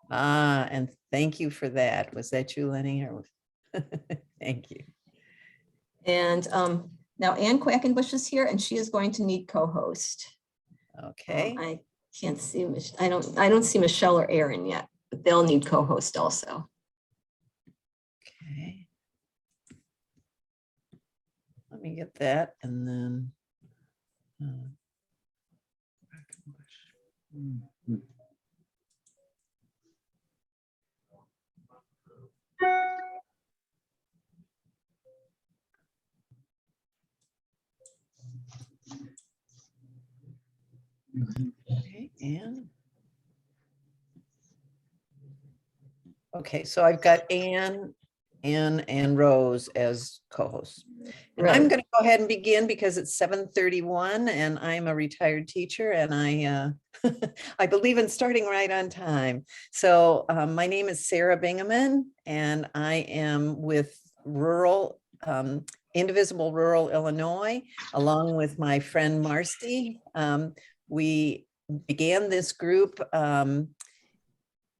And thank you for that. Was that you, Lenny? Or thank you. And now Ann Quackenbush is here, and she is going to need co-host. Okay. I can't see. I don't see Michelle or Aaron yet, but they'll need co-host also. Okay. Let me get that, and then. Okay, okay, so I've got Ann and Rose as co-hosts. And right. I'm going to go ahead and begin because it's 7:31 and I'm a retired teacher and I I believe in starting right on time. So my name is Sarah Bingaman and I am with Indivisible Rural Illinois, along with my friend Marcy. We began this group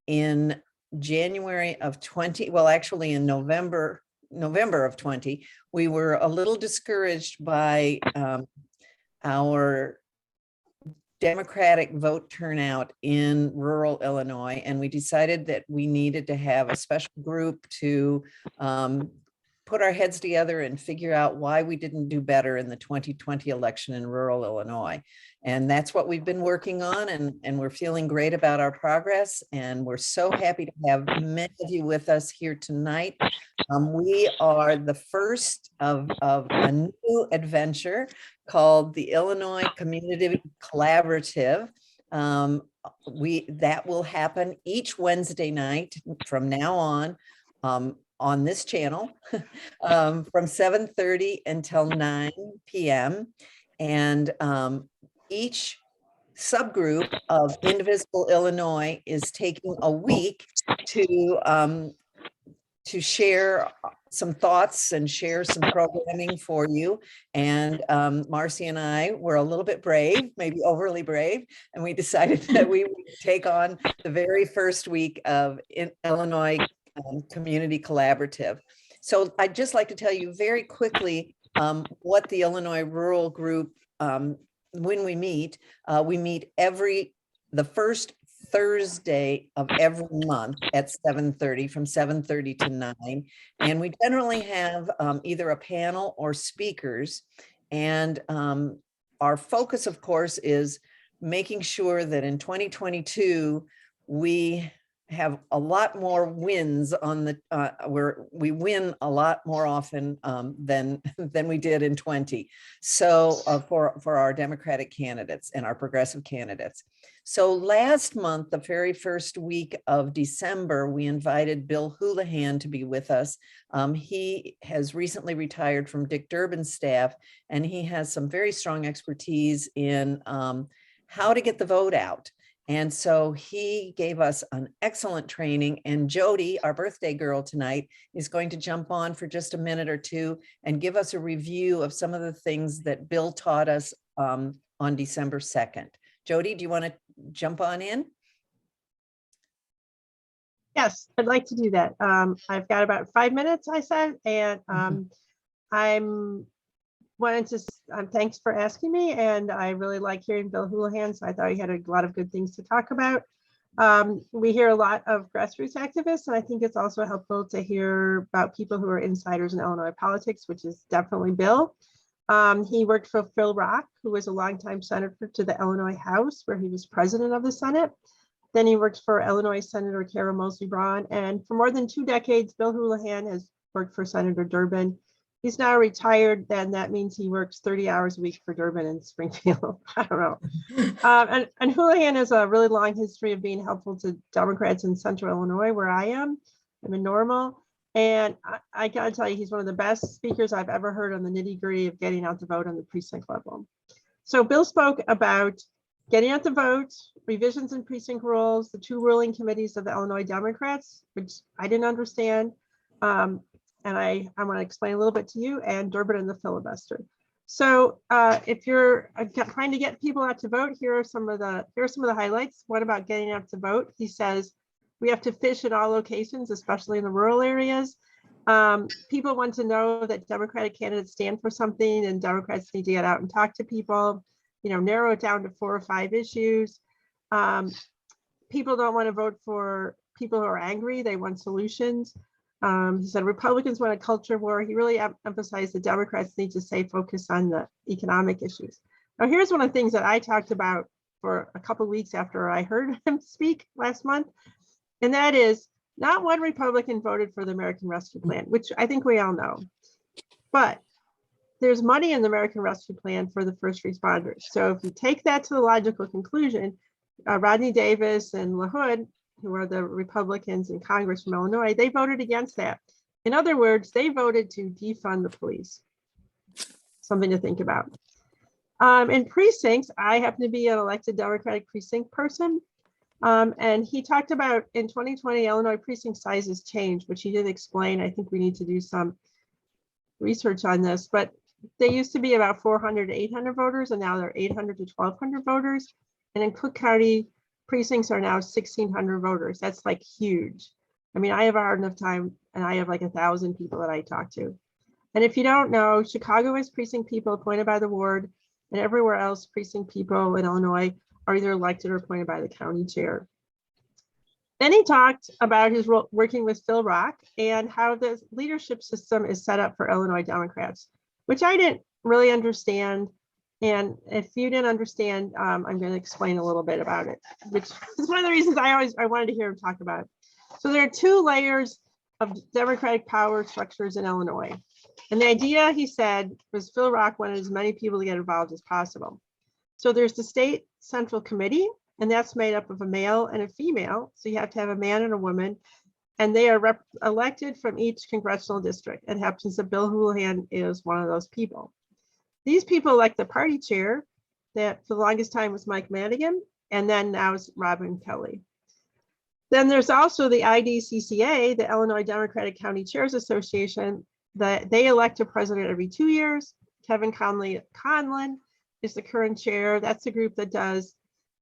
in January of 20, well, actually in November of 20, we were a little discouraged by our Democratic vote turnout in rural Illinois, and we decided that we needed to have a special group to put our heads together and figure out why we didn't do better in the 2020 election in rural Illinois. And that's what we've been working on, and we're feeling great about our progress. And we're so happy to have many of you with us here tonight. We are the first of a new adventure called the Illinois Community Collaborative. That will happen each Wednesday night from now on this channel from 7:30 until 9 p.m. And each subgroup of Indivisible Illinois is taking a week to share some thoughts and share some programming for you. And Marcy and I were a little bit brave, maybe overly brave, and we decided that we would take on the very first week of Illinois Community Collaborative. So I'd just like to tell you very quickly what the Illinois Rural Group, when we meet the first Thursday of every month at 7:30, from 7:30 to 9. And we generally have either a panel or speakers. And our focus, of course, is making sure that in 2022, we have a lot more wins on the where we win a lot more often than we did in 20. So for our Democratic candidates and our progressive candidates. So last month, the very first week of December, we invited Bill Houlihan to be with us. He has recently retired from Dick Durbin's staff, and he has some very strong expertise in how to get the vote out. And so he gave us an excellent training, and Jody, our birthday girl tonight, is going to jump on for just a minute or two and give us a review of some of the things that Bill taught us on December 2nd. Jody, do you want to jump on in? Yes, I'd like to do that. I've got about 5 minutes, I said, and I'm wanted to thanks for asking me, and I really like hearing Bill Houlihan, so I thought he had a lot of good things to talk about. We hear a lot of grassroots activists, and I think it's also helpful to hear about people who are insiders in Illinois politics, which is definitely Bill. He worked for Phil Rock, who was a longtime senator to the Illinois House, where he was president of the Senate. Then he worked for Illinois Senator Kara Mosley Braun, and for more than 2 decades, Bill Houlihan has worked for Senator Durbin. He's now retired, then that means he works 30 hours a week for Durbin and Springfield. I don't know. And Houlihan has a really long history of being helpful to Democrats in Central Illinois, where I am. I'm in Normal. And I gotta tell you, he's one of the best speakers I've ever heard on the nitty-gritty of getting out the vote on the precinct level. So Bill spoke about getting out the vote, revisions in precinct rules, the 2 ruling committees of the Illinois Democrats, which I didn't understand. And I want to explain a little bit to you, and Durbin and the filibuster. So if you're trying to get people out to vote, here are some of the highlights. What about getting out to vote? He says, We have to fish at all locations, especially in the rural areas. People want to know that Democratic candidates stand for something, and Democrats need to get out and talk to people, narrow it down to 4 or 5 issues. People don't want to vote for people who are angry. They want solutions. He said Republicans want a culture war. He really emphasized that Democrats need to stay focused on the economic issues. Now, here's one of the things that I talked about for a couple of weeks after I heard him speak last month, and that is not one Republican voted for the American Rescue Plan, which I think we all know, but there's money in the American Rescue Plan for the first responders. So if you take that to the logical conclusion, Rodney Davis and LaHood, who are the Republicans in Congress from Illinois, they voted against that. In other words, they voted to defund the police. Something to think about. In precincts, I happen to be an elected Democratic precinct person. And he talked about in 2020, Illinois precinct sizes changed, which he did explain. I think we need to do some research on this, but they used to be about 400 to 800 voters, and now they're 800 to 1,200 voters. And in Cook County, precincts are now 1,600 voters. That's like huge. I mean, I have a hard enough time, and I have like 1,000 people that I talk to. And if you don't know, Chicago is precinct people appointed by the ward, and everywhere else, precinct people in Illinois are either elected or appointed by the county chair. Then he talked about his role working with Phil Rock and how the leadership system is set up for Illinois Democrats, which I didn't really understand. And if you didn't understand, I'm going to explain a little bit about it, which is one of the reasons I wanted to hear him talk about it. So there are 2 layers of Democratic power structures in Illinois. And the idea, he said, was Phil Rock wanted as many people to get involved as possible. So there's the state central committee, and that's made up of a male and a female. So you have to have a man and a woman, and they are elected from each congressional district. It happens that Bill Houlihan is one of those people. These people elect the party chair, that for the longest time was Mike Madigan, and then now is Robin Kelly. Then there's also the IDCCA, the Illinois Democratic County Chairs Association, that they elect a president every 2 years. Kevin Conlon is the current chair. That's the group that does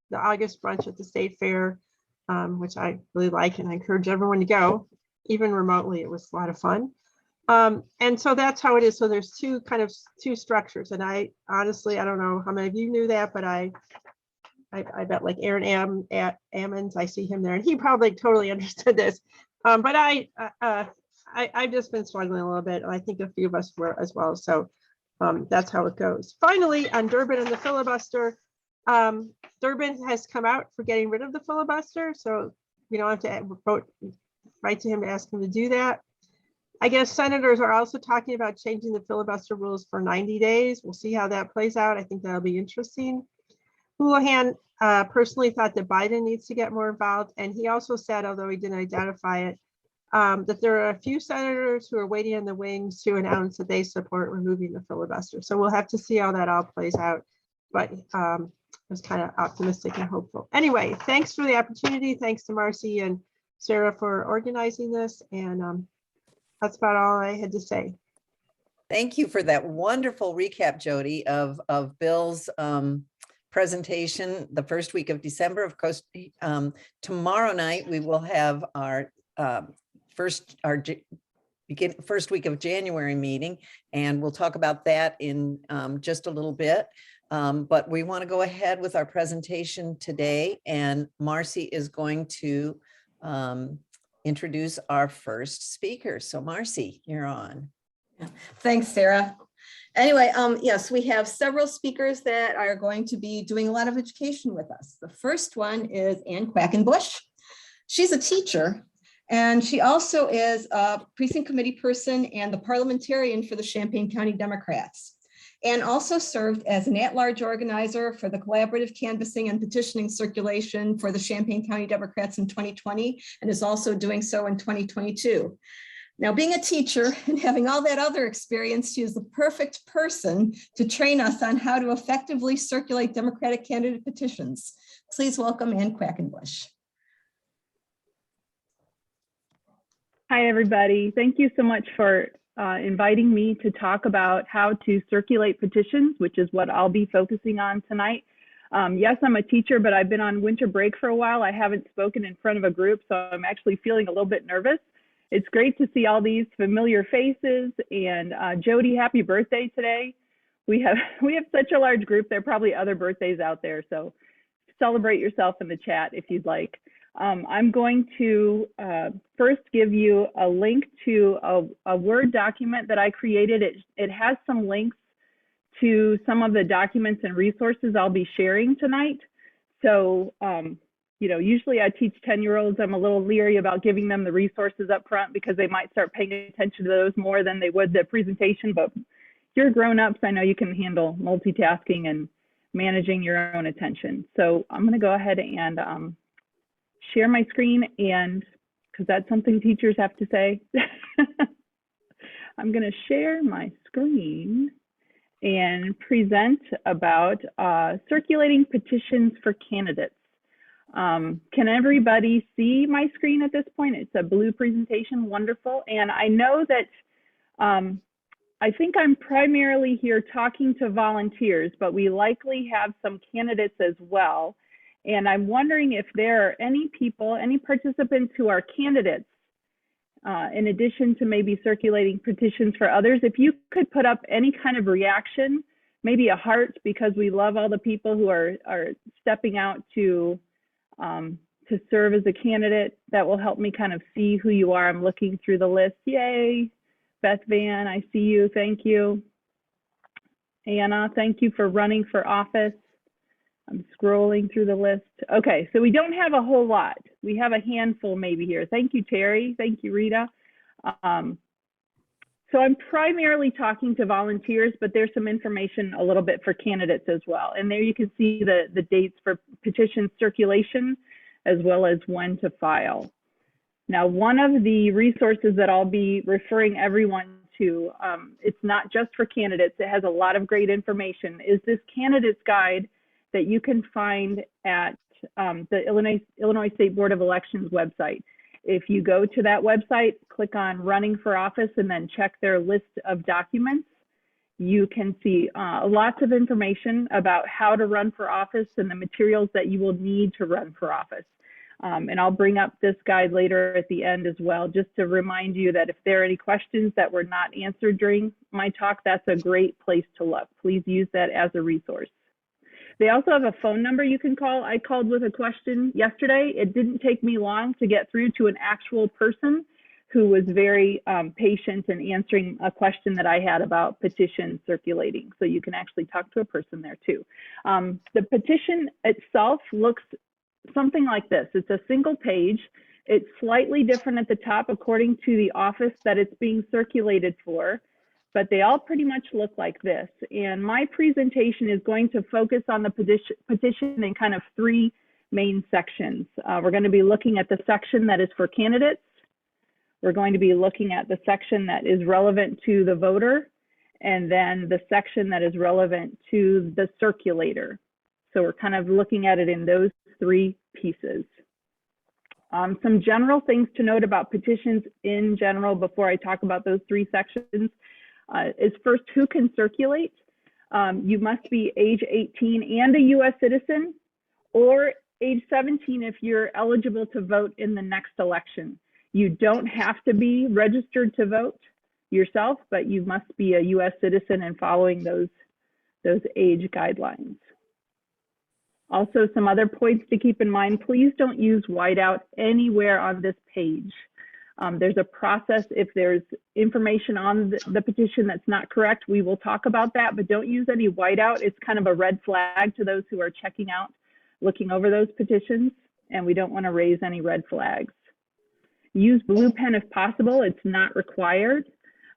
the August brunch at the State Fair, which I really like, and I encourage everyone to go, even remotely. It was a lot of fun. And so that's how it is. So there's two structures. And I honestly, I don't know how many of you knew that, but I bet like Aaron Ammons, I see him there, and he probably totally understood this. But I've just been struggling a little bit, and I think a few of us were as well. So that's how it goes. Finally, on Durbin and the filibuster, Durbin has come out for getting rid of the filibuster. So we don't have to write to him to ask him to do that. I guess senators are also talking about changing the filibuster rules for 90 days. We'll see how that plays out. I think that'll be interesting. Houlihan personally thought that Biden needs to get more involved. And he also said, although he didn't identify it, that there are a few senators who are waiting in the wings to announce that they support removing the filibuster. So we'll have to see how that all plays out. But I was kind of optimistic and hopeful. Anyway, thanks for the opportunity. Thanks to Marcy and Sarah for organizing this. And that's about all I had to say. Thank you for that wonderful recap, Jody, of Bill's presentation the first week of December. Of course, tomorrow night we will have our first week of January meeting, and we'll talk about that in just a little bit. But we want to go ahead with our presentation today, and Marcy is going to introduce our first speaker. So Marcy, you're on. Thanks, Sarah. Anyway, yes, we have several speakers that are going to be doing a lot of education with us. The first one is Ann Quackenbush. She's a teacher, and she also is a precinct committee person and the parliamentarian for the Champaign County Democrats, and also served as an at-large organizer for the collaborative canvassing and petitioning circulation for the Champaign County Democrats in 2020, and is also doing so in 2022. Now, being a teacher and having all that other experience, she is the perfect person to train us on how to effectively circulate Democratic candidate petitions. Please welcome Ann Quackenbush. Hi, everybody. Thank you so much for inviting me to talk about how to circulate petitions, which is what I'll be focusing on tonight. Yes, I'm a teacher, but I've been on winter break for a while. I haven't spoken in front of a group, so I'm actually feeling a little bit nervous. It's great to see all these familiar faces. And Jody, happy birthday today. We have such a large group. There are probably other birthdays out there, so celebrate yourself in the chat if you'd like. I'm going to first give you a link to a Word document that I created. It has some links to some of the documents and resources I'll be sharing tonight. So, you know, usually I teach 10-year-olds. I'm a little leery about giving them the resources up front because they might start paying attention to those more than they would the presentation, but you're grown-ups. I know you can handle multitasking and managing your own attention. So I'm gonna go ahead and share my screen, and because that's something teachers have to say. I'm gonna share my screen and present about circulating petitions for candidates. Can everybody see my screen at this point? It's a blue presentation, wonderful. And I know that I think I'm primarily here talking to volunteers, but we likely have some candidates as well. And I'm wondering if there are any people, any participants who are candidates, in addition to maybe circulating petitions for others, if you could put up any kind of reaction, maybe a heart, because we love all the people who are stepping out to serve as a candidate. That will help me kind of see who you are. I'm looking through the list. Yay, Beth Van, I see you, thank you. Anna, thank you for running for office. I'm scrolling through the list. Okay, so we don't have a whole lot. We have a handful maybe here. Thank you, Terry. Thank you, Rita. So I'm primarily talking to volunteers, but there's some information a little bit for candidates as well. And there you can see the dates for petition circulation, as well as when to file. Now, one of the resources that I'll be referring everyone to, it's not just for candidates, it has a lot of great information, is this candidates guide that you can find at the Illinois State Board of Elections website. If you go to that website, click on running for office and then check their list of documents, you can see lots of information about how to run for office and the materials that you will need to run for office. And I'll bring up this guide later at the end as well, just to remind you that if there are any questions that were not answered during my talk, that's a great place to look. Please use that as a resource. They also have a phone number you can call. I called with a question yesterday. It didn't take me long to get through to an actual person who was very patient in answering a question that I had about petition circulating. So you can actually talk to a person there too. The petition itself looks something like this. It's a single page. It's slightly different at the top according to the office that it's being circulated for, but they all pretty much look like this. And my presentation is going to focus on the petition in kind of three main sections. We're going to be looking at the section that is for candidates. We're going to be looking at the section that is relevant to the voter, and then the section that is relevant to the circulator. So we're kind of looking at it in those three pieces. Some general things to note about petitions in general before I talk about those three sections is first, who can circulate? You must be age 18 and a US citizen, or age 17 if you're eligible to vote in the next election. You don't have to be registered to vote yourself, but you must be a US citizen and following those age guidelines. Also, some other points to keep in mind, please don't use whiteout anywhere on this page. There's a process. If there's information on the petition that's not correct, we will talk about that, but don't use any whiteout. It's kind of a red flag to those who are checking out, looking over those petitions, and we don't want to raise any red flags. Use blue pen if possible. It's not required,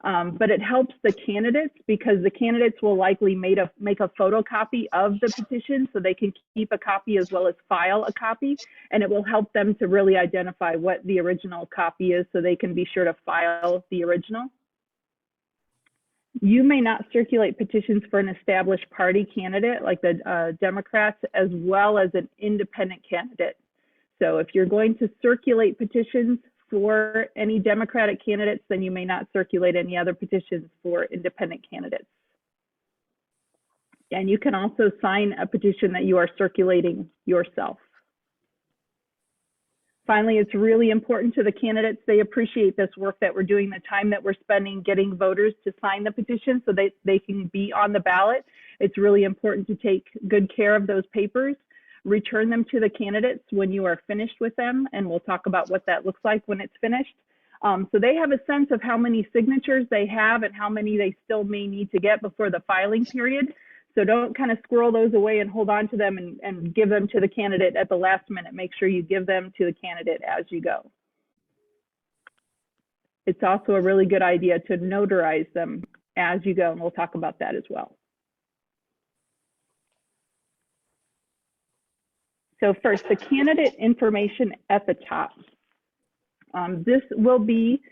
but it helps the candidates because the candidates will likely make a photocopy of the petition so they can keep a copy as well as file a copy, and it will help them to really identify what the original copy is so they can be sure to file the original. You may not circulate petitions for an established party candidate like the Democrats, as well as an independent candidate. So if you're going to circulate petitions for any Democratic candidates, then you may not circulate any other petitions for independent candidates. And you can also sign a petition that you are circulating yourself. Finally, it's really important to the candidates. They appreciate this work that we're doing, the time that we're spending getting voters to sign the petition so they can be on the ballot. It's really important to take good care of those papers, return them to the candidates when you are finished with them, and we'll talk about what that looks like when it's finished. So they have a sense of how many signatures they have and how many they still may need to get before the filing period. So don't kind of squirrel those away and hold on to them and give them to the candidate at the last minute. Make sure you give them to the candidate as you go. It's also a really good idea to notarize them as you go, and we'll talk about that as well. So first, the candidate information at the top. This will be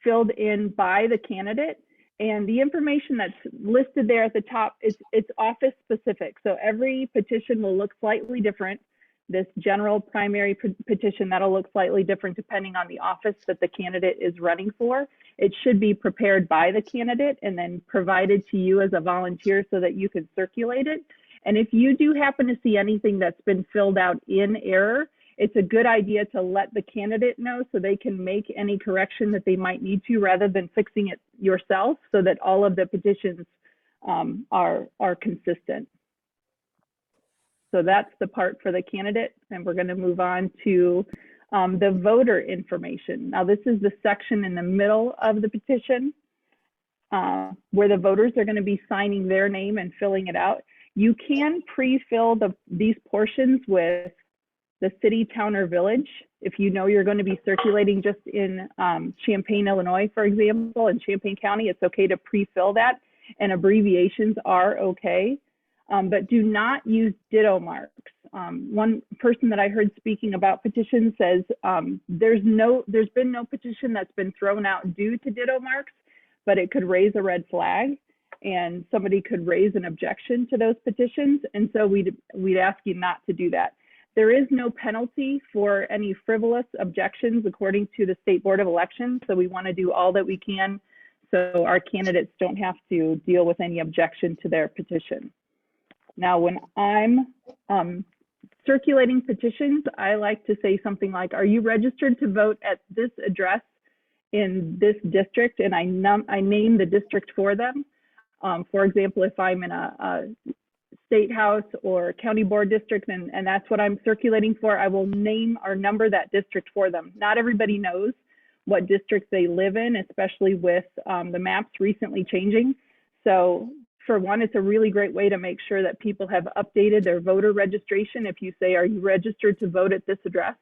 filled in by the candidate. And the information that's listed there at the top is it's office specific. So every petition will look slightly different. This general primary petition, that'll look slightly different depending on the office that the candidate is running for. It should be prepared by the candidate and then provided to you as a volunteer so that you can circulate it. And if you do happen to see anything that's been filled out in error, it's a good idea to let the candidate know so they can make any correction that they might need to rather than fixing it yourself, so that all of the petitions are consistent. So that's the part for the candidate, and we're going to move on to the voter information. Now this is the section in the middle of the petition where the voters are going to be signing their name and filling it out. You can pre-fill these portions with the city, town, or village. If you know you're going to be circulating just in Champaign, Illinois, for example, in Champaign County, it's okay to pre-fill that, and abbreviations are okay, but do not use ditto marks. One person that I heard speaking about petitions says there's been no petition that's been thrown out due to ditto marks, but it could raise a red flag, and somebody could raise an objection to those petitions, and so we'd ask you not to do that. There is no penalty for any frivolous objections according to the State Board of Elections. So we want to do all that we can so our candidates don't have to deal with any objection to their petition. Now, when I'm circulating petitions, I like to say something like, are you registered to vote at this address in this district? And I name the district for them. For example, if I'm in a state house or county board district, and that's what I'm circulating for, I will name or number that district for them. Not everybody knows what district they live in, especially with the maps recently changing. So for one, it's a really great way to make sure that people have updated their voter registration. If you say, are you registered to vote at this address?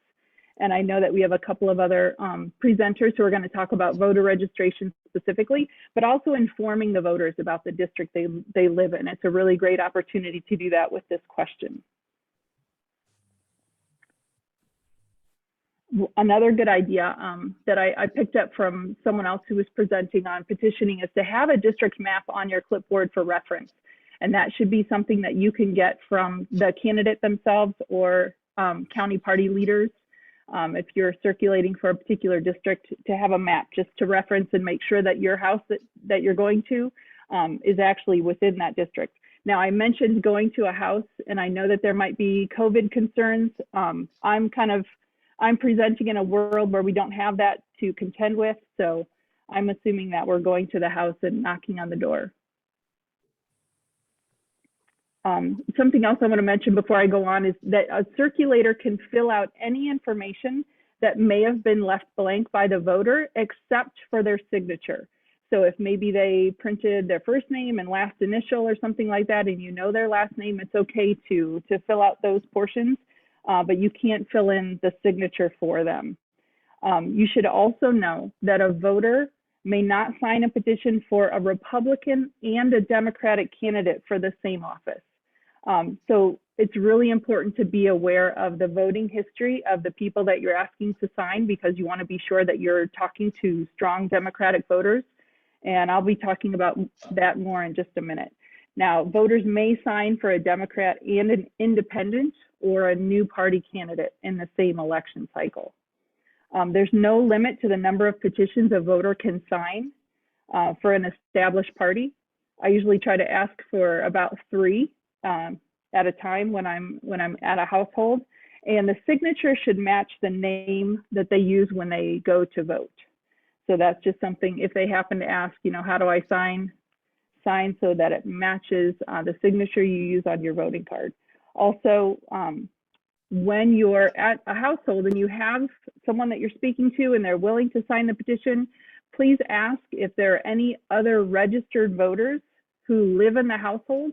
And I know that we have a couple of other presenters who are going to talk about voter registration specifically, but also informing the voters about the district they live in. It's a really great opportunity to do that with this question. Another good idea that I picked up from someone else who was presenting on petitioning is to have a district map on your clipboard for reference. And that should be something that you can get from the candidate themselves or county party leaders. If you're circulating for a particular district, to have a map just to reference and make sure that your house that you're going to is actually within that district. Now, I mentioned going to a house, and I know that there might be COVID concerns. I'm presenting in a world where we don't have that to contend with, so I'm assuming that we're going to the house and knocking on the door. Something else I want to mention before I go on is that a circulator can fill out any information that may have been left blank by the voter except for their signature. So if maybe they printed their first name and last initial or something like that, and you know their last name, it's okay to fill out those portions, but you can't fill in the signature for them. You should also know that a voter may not sign a petition for a Republican and a Democratic candidate for the same office. So it's really important to be aware of the voting history of the people that you're asking to sign, because you want to be sure that you're talking to strong Democratic voters. And I'll be talking about that more in just a minute. Now, voters may sign for a Democrat and an independent or a new party candidate in the same election cycle. There's no limit to the number of petitions a voter can sign for an established party. I usually try to ask for about 3. at a time when I'm at a household, and the signature should match the name that they use when they go to vote. So that's just something, if they happen to ask, you know, how do I sign so that it matches the signature you use on your voting card. Also, when you're at a household and you have someone that you're speaking to and they're willing to sign the petition, please ask if there are any other registered voters who live in the household,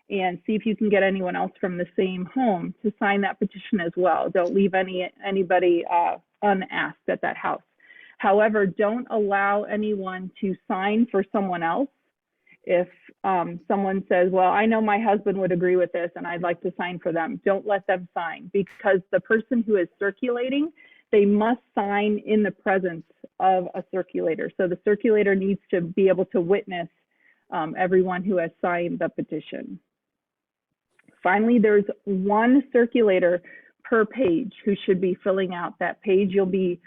and see if you can get anyone else from the same home to sign that petition as well. Don't leave anybody unasked at that house. However, don't allow anyone to sign for someone else. If someone says, well, I know my husband would agree with this and I'd like to sign for them, don't let them sign, because the person who is circulating, they must sign in the presence of a circulator. So the circulator needs to be able to witness everyone who has signed the petition. Finally, there's one circulator per page who should be filling out that page. You'll be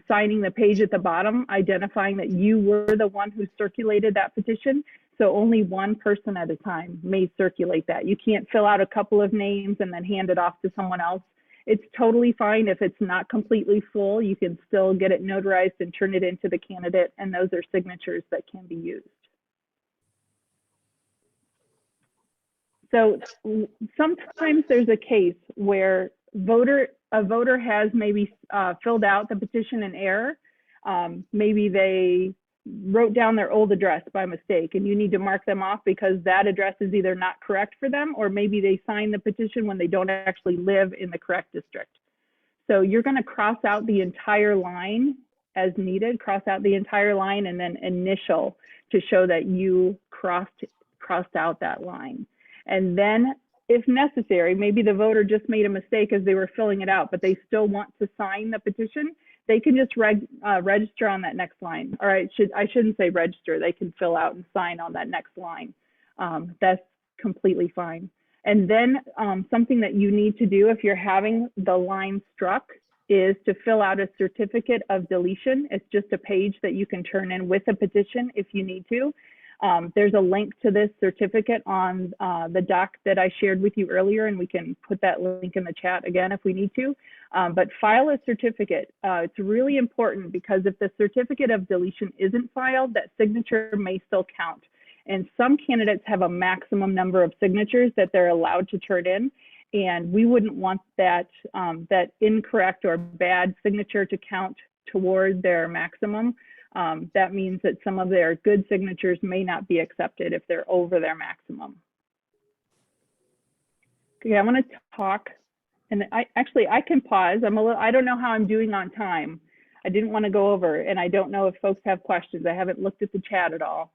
signing the page at the bottom, identifying that you were the one who circulated that petition. So only one person at a time may circulate that. You can't fill out a couple of names and then hand it off to someone else. It's totally fine if it's not completely full. You can still get it notarized and turn it into the candidate, and those are signatures that can be used. So sometimes there's a case where a voter has maybe filled out the petition in error. Maybe they wrote down their old address by mistake, and you need to mark them off because that address is either not correct for them, or maybe they signed the petition when they don't actually live in the correct district. So you're going to cross out the entire line as needed, cross out the entire line and then initial to show that you crossed out that line. And then if necessary, maybe the voter just made a mistake as they were filling it out, but they still want to sign the petition, they can just register on that next line. Or I shouldn't say register, they can fill out and sign on that next line. That's completely fine. And then something that you need to do if you're having the line struck is to fill out a certificate of deletion. It's just a page that you can turn in with a petition if you need to. There's a link to this certificate on the doc that I shared with you earlier, and we can put that link in the chat again if we need to. But file a certificate. It's really important because if the certificate of deletion isn't filed, that signature may still count. And some candidates have a maximum number of signatures that they're allowed to turn in, and we wouldn't want that, that incorrect or bad signature to count toward their maximum. That means that some of their good signatures may not be accepted if they're over their maximum. Okay, I want to talk, and I can pause. I don't know how I'm doing on time. I didn't want to go over, and I don't know if folks have questions. I haven't looked at the chat at all.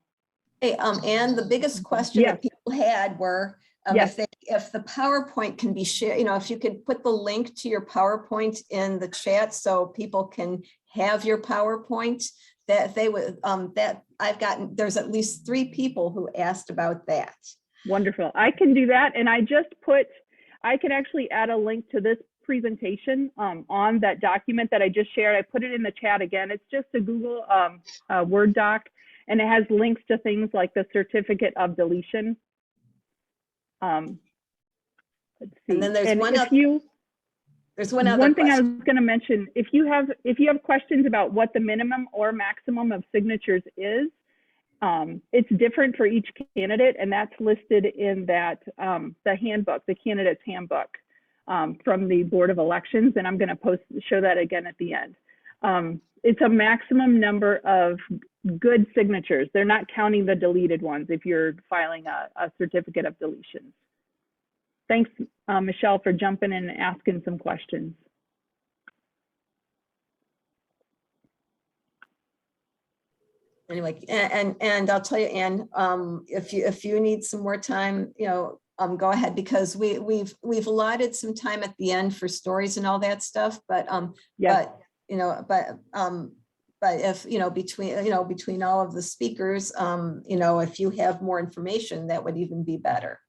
Hey, and the biggest question Yes. that people had were Yes. if the PowerPoint can be shared, if you could put the link to your PowerPoint in the chat so people can have your PowerPoint, that they would, there's at least 3 people who asked about that. Wonderful. I can do that. And I can actually add a link to this presentation on that document that I just shared. I put it in the chat again. It's just a Google Word doc, and it has links to things like the certificate of deletion. Let's see. And then there's and one thing I was going to mention, if you have questions about what the minimum or maximum of signatures is, it's different for each candidate, and that's listed in that the handbook, the candidate's handbook from the Board of Elections, and I'm going to show that again at the end. It's a maximum number of good signatures. They're not counting the deleted ones if you're filing a certificate of deletion. Thanks, Michelle, for jumping in and asking some questions. Anyway, and I'll tell you, Ann, if you need some more time, go ahead, because we've allotted some time at the end for stories and all that stuff. But Yes. but if between all of the speakers, if you have more information, that would even be better.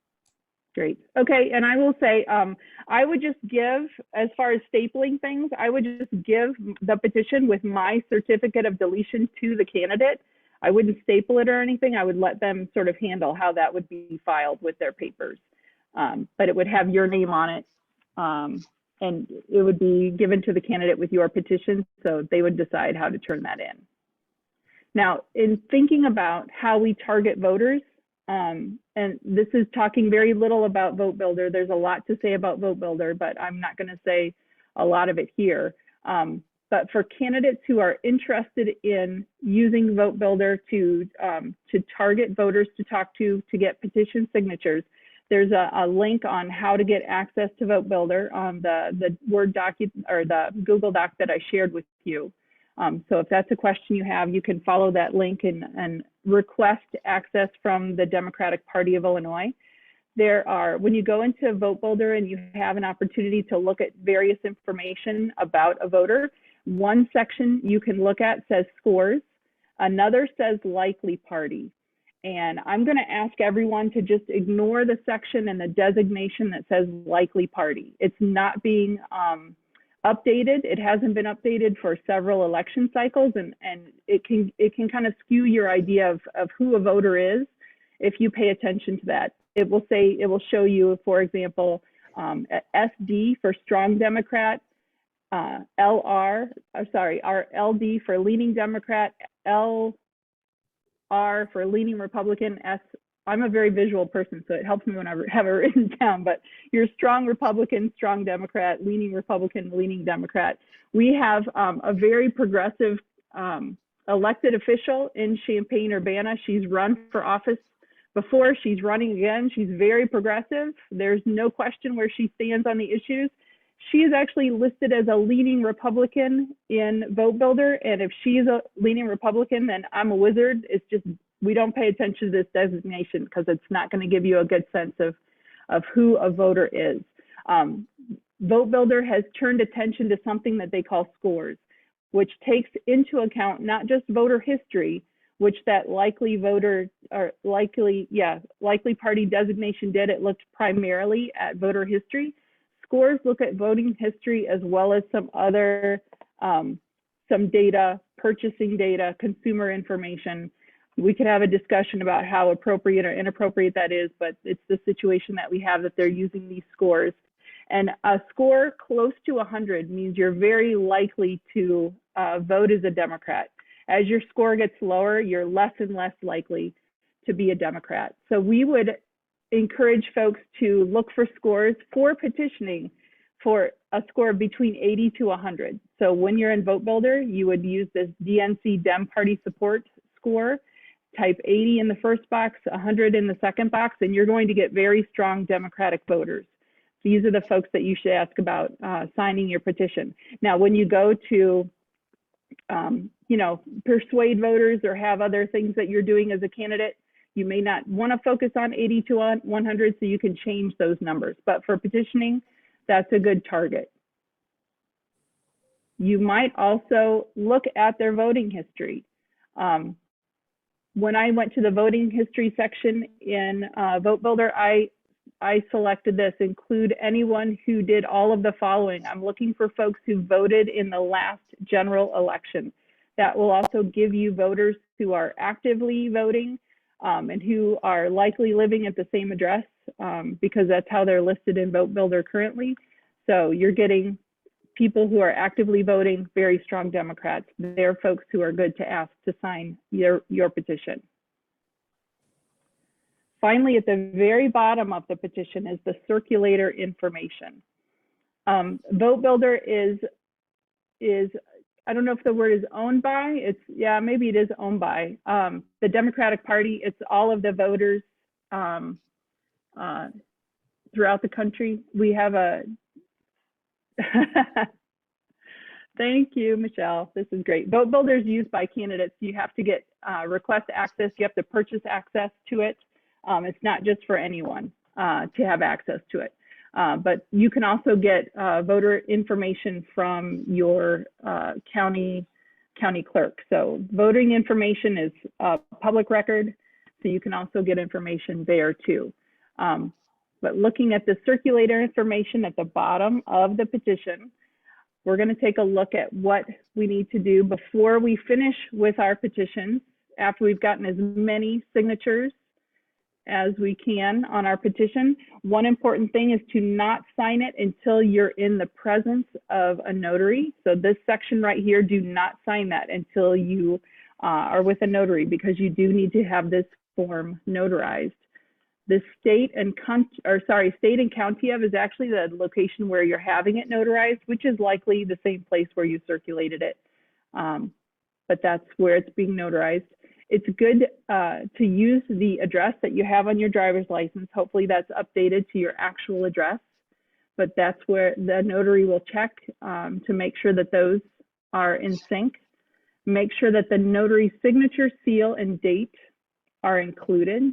Great. Okay, and I will say, I would just give, as far as stapling things, I would just give the petition with my certificate of deletion to the candidate. I wouldn't staple it or anything. I would let them sort of handle how that would be filed with their papers. but it would have your name on it. And it would be given to the candidate with your petition, so they would decide how to turn that in. Now, in thinking about how we target voters, and this is talking very little about Vote Builder. There's a lot to say about Vote Builder, but I'm not going to say a lot of it here. But for candidates who are interested in using Vote Builder to target voters to talk to get petition signatures, there's a link on how to get access to Vote Builder on the Word document or the Google Doc that I shared with you. So if that's a question you have, you can follow that link and request access from the Democratic Party of Illinois. There are, when you go into Vote Builder and you have an opportunity to look at various information about a voter, one section you can look at says scores, another says likely party. And I'm going to ask everyone to just ignore the section and the designation that says likely party. It's not being updated. It hasn't been updated for several election cycles, and it can kind of skew your idea of who a voter is if you pay attention to that. It will show you, for example, SD for strong Democrat, LD for leaning Democrat, LR for leaning Republican, I'm a very visual person, so it helps me when I have it written down, but you're strong Republican, strong Democrat, leaning Republican, leaning Democrat. We have a very progressive elected official in Champaign, Urbana. She's run for office before, she's running again. She's very progressive. There's no question where she stands on the issues. She is actually listed as a leaning Republican in Vote Builder, and if she's a leaning Republican, then I'm a wizard. It's just, we don't pay attention to this designation because it's not going to give you a good sense of who a voter is. Vote Builder has turned attention to something that they call scores, which takes into account not just voter history, which that likely voter or likely party designation did. It looked primarily at voter history. Scores look at voting history as well as some other, some data, purchasing data, consumer information. We could have a discussion about how appropriate or inappropriate that is, but it's the situation that we have that they're using these scores. And a score close to 100 means you're very likely to vote as a Democrat. As your score gets lower, you're less and less likely to be a Democrat. So we would encourage folks to look for scores for petitioning for a score between 80 to 100. So when you're in Vote Builder, you would use this DNC Dem Party Support score, type 80 in the first box, 100 in the second box, and you're going to get very strong Democratic voters. These are the folks that you should ask about signing your petition. Now, when you go to persuade voters or have other things that you're doing as a candidate, you may not want to focus on 80 to 100, so you can change those numbers. But for petitioning, that's a good target. You might also look at their voting history. When I went to the voting history section in Vote Builder, I selected this, include anyone who did all of the following. I'm looking for folks who voted in the last general election. That will also give you voters who are actively voting and who are likely living at the same address because that's how they're listed in Vote Builder currently. So you're getting people who are actively voting, very strong Democrats. They're folks who are good to ask to sign your petition. Finally, at the very bottom of the petition is the circulator information. Vote Builder is, I don't know if the word is owned by, maybe it is owned by the Democratic Party. It's all of the voters throughout the country. We have a, thank you, Michelle. This is great. Vote Builder is used by candidates. You have to get request access. You have to purchase access to it. It's not just for anyone to have access to it. But you can also get voter information from your county clerk. So voting information is a public record, so you can also get information there too. But looking at the circulator information at the bottom of the petition, we're going to take a look at what we need to do before we finish with our petitions, after we've gotten as many signatures as we can on our petition. One important thing is to not sign it until you're in the presence of a notary. So this section right here, do not sign that until you are with a notary, because you do need to have this form notarized. The state and county of is actually the location where you're having it notarized, which is likely the same place where you circulated it. But that's where it's being notarized. It's good to use the address that you have on your driver's license. Hopefully that's updated to your actual address, but that's where the notary will check to make sure that those are in sync. Make sure that the notary signature, seal, and date are included.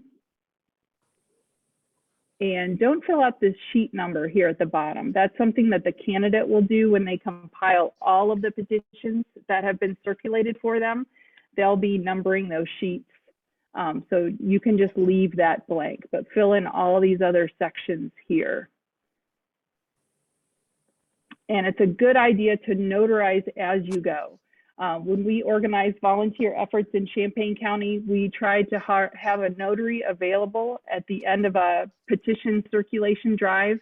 And don't fill out this sheet number here at the bottom. That's something that the candidate will do when they compile all of the petitions that have been circulated for them. They'll be numbering those sheets. So you can just leave that blank, but fill in all these other sections here. And it's a good idea to notarize as you go. When we organize volunteer efforts in Champaign County, we tried to have a notary available at the end of a petition circulation drive,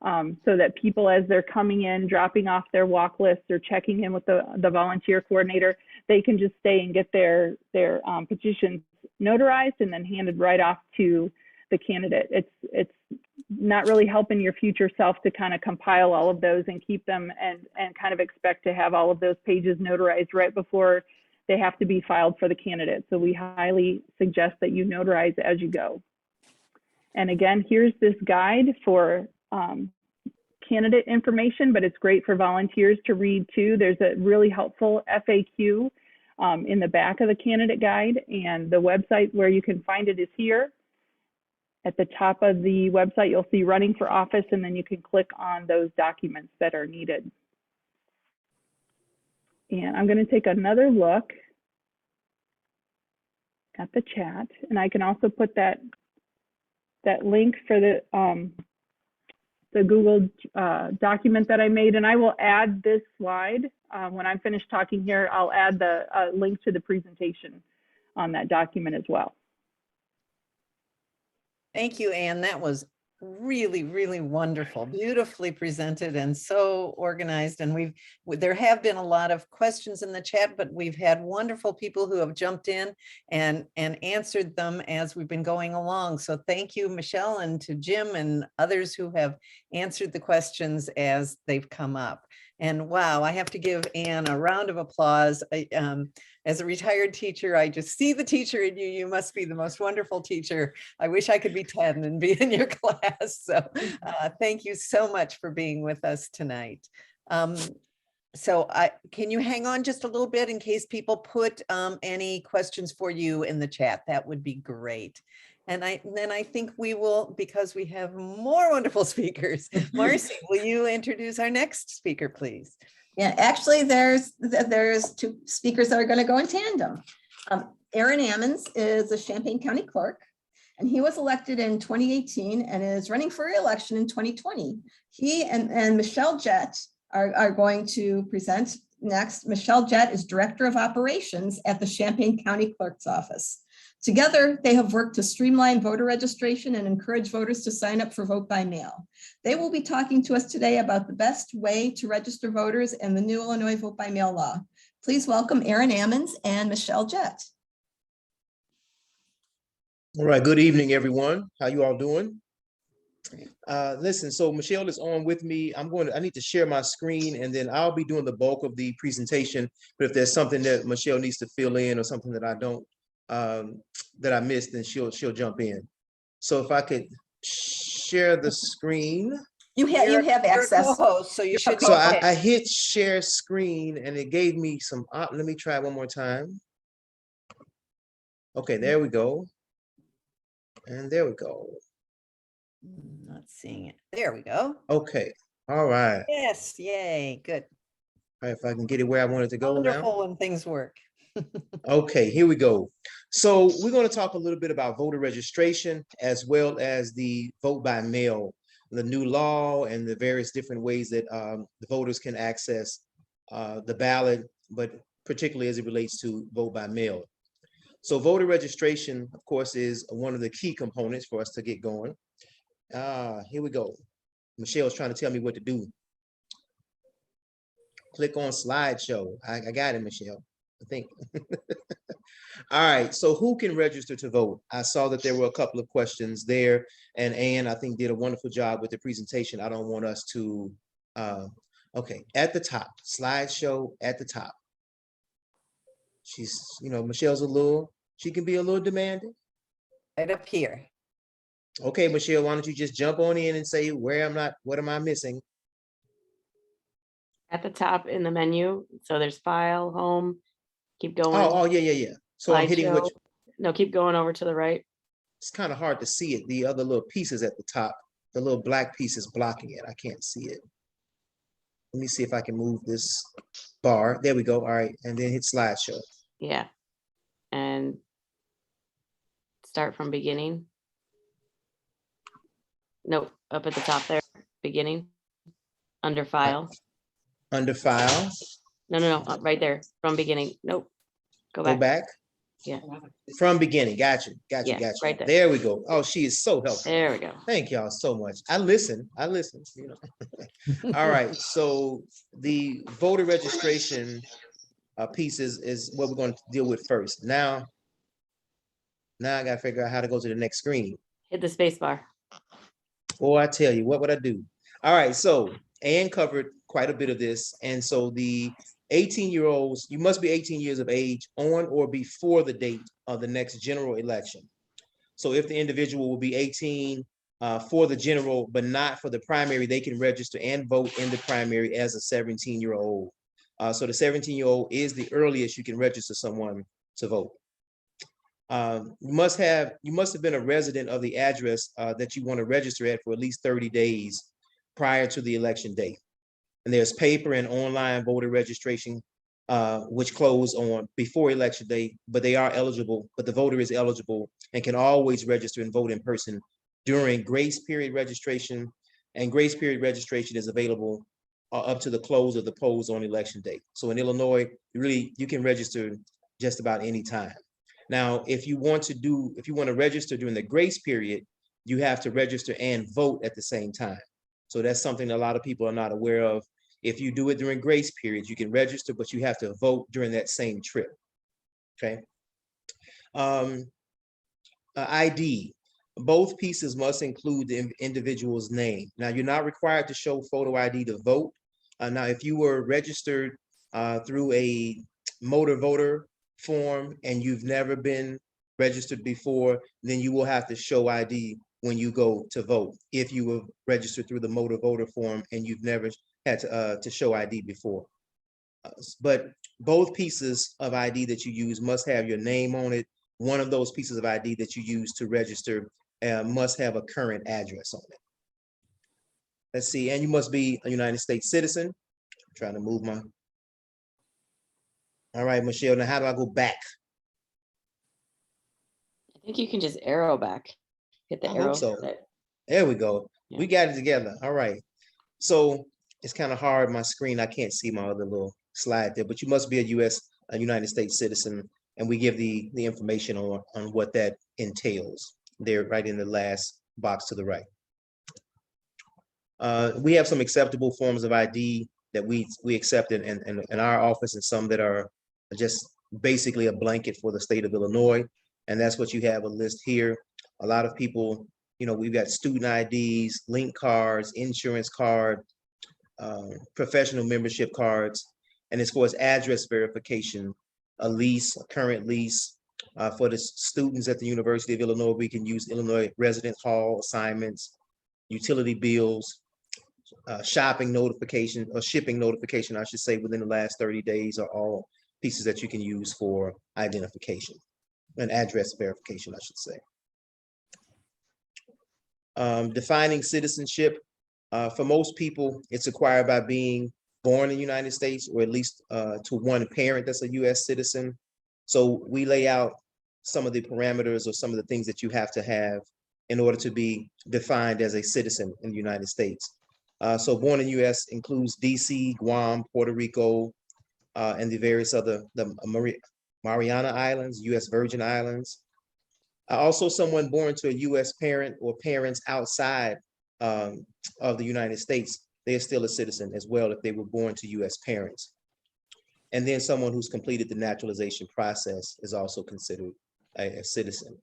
so that people, as they're coming in, dropping off their walk list or checking in with the volunteer coordinator, they can just stay and get their petitions notarized and then handed right off to the candidate. It's not really helping your future self to kind of compile all of those and keep them and kind of expect to have all of those pages notarized right before they have to be filed for the candidate. So we highly suggest that you notarize as you go. And again, here's this guide for candidate information, but it's great for volunteers to read too. There's a really helpful FAQ in the back of the candidate guide, and the website where you can find it is here. At the top of the website, you'll see running for office, and then you can click on those documents that are needed. And I'm going to take another look at the chat, and I can also put that link for the Google document that I made, and I will add this slide. When I'm finished talking here, I'll add the link to the presentation on that document as well. Thank you, Anne. That was really, really wonderful, beautifully presented and so organized. And there have been a lot of questions in the chat, but we've had wonderful people who have jumped in and answered them as we've been going along. So thank you, Michelle, and to Jim and others who have answered the questions as they've come up. And wow, I have to give Anne a round of applause. As a retired teacher, I just see the teacher in you. You must be the most wonderful teacher. I wish I could be 10 and be in your class. So thank you so much for being with us tonight. So can you hang on just a little bit in case people put any questions for you in the chat? That would be great. And then I think we will, because we have more wonderful speakers. Marcy, will you introduce our next speaker, please? Yeah, actually, there's two speakers that are going to go in tandem. Aaron Ammons is a Champaign County clerk, and he was elected in 2018 and is running for re-election in 2020. He and Michelle Jett are going to present next. Michelle Jett is Director of Operations at the Champaign County Clerk's Office. Together, they have worked to streamline voter registration and encourage voters to sign up for vote by mail. They will be talking to us today about the best way to register voters and the new Illinois vote by mail law. Please welcome Aaron Ammons and Michelle Jett. All right, good evening, everyone. How you all doing? Listen, so Michelle is on with me. I need to share my screen, and then I'll be doing the bulk of the presentation. But if there's something that Michelle needs to fill in or something that I don't, that I missed, then she'll jump in. So if I could share the screen. You have access. So you should. So I hit share screen, and it gave me some. Let me try one more time. Okay, there we go. And there we go. Not seeing it. There we go. Okay. All right. Yes. Yay. Good. All right. If I can get it where I want it to go Wonderful now. when things work. Okay, here we go. So we're going to talk a little bit about voter registration as well as the vote by mail, the new law and the various different ways that the voters can access the ballot, but particularly as it relates to vote by mail. So voter registration, of course, is one of the key components for us to get going. Here we go. Michelle's trying to tell me what to do. Click on slideshow. I got it, Michelle, I think. All right, so who can register to vote? I saw that there were a couple of questions there, and Ann, I think, did a wonderful job with the presentation. I don't want us to, okay, at the top, slideshow at the top. She's, Michelle's she can be a little demanding. Right up here. Okay, Michelle, why don't you just jump on in and say what am I missing? At the top in the menu, so there's file, home, keep going. Oh, yeah. So I'm hitting which, slideshow. No, keep going over to the right. it's kind of hard to see it. The other little pieces at the top, the little black piece is blocking it. I can't see it. Let me see if I can move this bar. There we go. All right, and then hit slideshow. Yeah. And start from beginning. Nope, up at the top there, beginning, under file. Under file, No, right there, from beginning. Nope, go go back. back. Yeah. From beginning. Got you. Yeah, right there. There we go. Oh, she is so helpful. There we go. Thank y'all so much. I listen. All right, so the voter registration piece is what we're going to deal with first. Now I got to figure out how to go to the next screen. Hit the space bar. Oh, I tell you, what would I do? All right, so Ann covered quite a bit of this. And so the 18-year-olds, you must be 18 years of age on or before the date of the next general election. So if the individual will be 18 for the general, but not for the primary, they can register and vote in the primary as a 17-year-old. So the 17-year-old is the earliest you can register someone to vote. You must have been a resident of the address that you want to register at for at least 30 days prior to the election date. And there's paper and online voter registration, which close on before election day, but they are eligible, but the voter is eligible and can always register and vote in person during grace period registration. And grace period registration is available up to the close of the polls on election day. So in Illinois, you can register just about any time. Now, if you want to register during the grace period, you have to register and vote at the same time. So that's something that a lot of people are not aware of. If you do it during grace periods, you can register, but you have to vote during that same trip. Okay. ID. Both pieces must include the individual's name. Now, you're not required to show photo ID to vote. Now, if you were registered through a motor voter form and you've never been registered before, then you will have to show ID when you go to vote. If you were registered through the motor voter form and you've never had to show ID before. But both pieces of ID that you use must have your name on it. One of those pieces of ID that you use to register must have a current address on it. Let's see, and you must be a United States citizen. I'm trying to move my. All right, Michelle, now how do I go back? I think you can just arrow back. Hit the I arrow. hope so. There we go. Yeah. We got it together. All right. So it's kind of hard, my screen. I can't see my other little slide there, but you must be a United States citizen. And we give the information on what that entails. They're right in the last box to the right. We have some acceptable forms of ID that we accept in our office, and some that are just basically a blanket for the state of Illinois. And that's what you have a list here. A lot of people, we've got student IDs, link cards, insurance card, professional membership cards. And as far as address verification, a lease, a current lease. For the students at the University of Illinois, we can use Illinois Residence Hall assignments, utility bills, shopping notification or shipping notification, I should say, within the last 30 days are all pieces that you can use for identification and address verification, I should say. Defining citizenship. For most people, it's acquired by being born in the United States, or at least to one parent that's a U.S. citizen. So we lay out some of the parameters or some of the things that you have to have in order to be defined as a citizen in the United States. So born in the U.S. includes DC, Guam, Puerto Rico, and the various other Mariana Islands, U.S. Virgin Islands. Also, someone born to a U.S. parent or parents outside of the United States, they are still a citizen as well if they were born to U.S. parents. And then someone who's completed the naturalization process is also considered a citizen.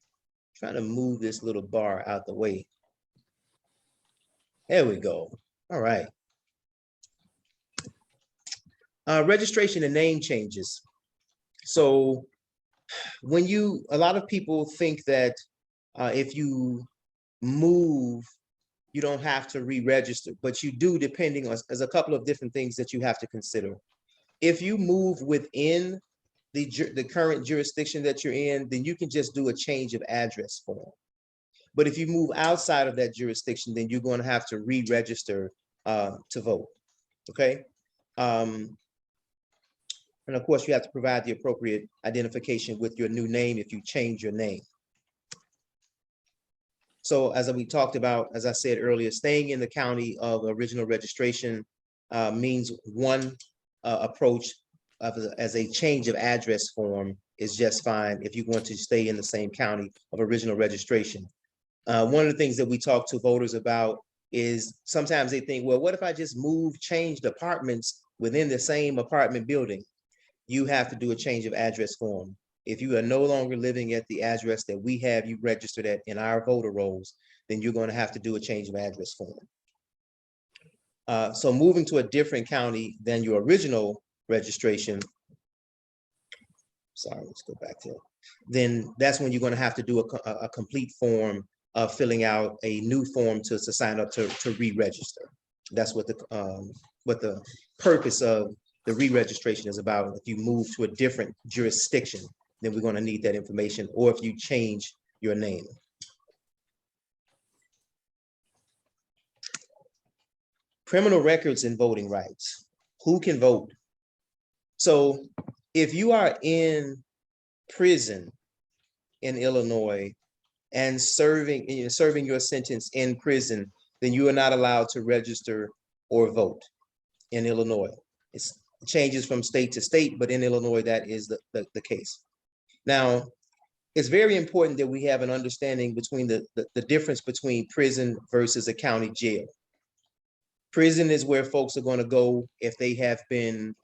Trying to move this little bar out the way. There we go. All right. Registration and name changes. So when a lot of people think that if you move, you don't have to re-register, but you do, depending on, there's a couple of different things that you have to consider. If you move within the current jurisdiction that you're in, then you can just do a change of address form. But if you move outside of that jurisdiction, then you're going to have to re-register to vote, okay? And of course, you have to provide the appropriate identification with your new name if you change your name. So as we talked about, as I said earlier, staying in the county of original registration means one approach as a change of address form is just fine if you want to stay in the same county of original registration. One of the things that we talk to voters about is sometimes they think, well, what if I just changed apartments within the same apartment building? You have to do a change of address form. If you are no longer living at the address that we have you registered at in our voter rolls, then you're going to have to do a change of address form. So moving to a different county than your original registration, sorry, let's go back to it. Then that's when you're going to have to do a complete form of filling out a new form to sign up to re-register. That's what the purpose of the re-registration is about. If you move to a different jurisdiction, then we're going to need that information, or if you change your name. Criminal records and voting rights. Who can vote? So if you are in prison in Illinois and serving your sentence in prison, then you are not allowed to register or vote in Illinois. It changes from state to state, but in Illinois, that is the case. Now, it's very important that we have an understanding between the difference between prison versus a county jail. Prison is where folks are going to go if they have been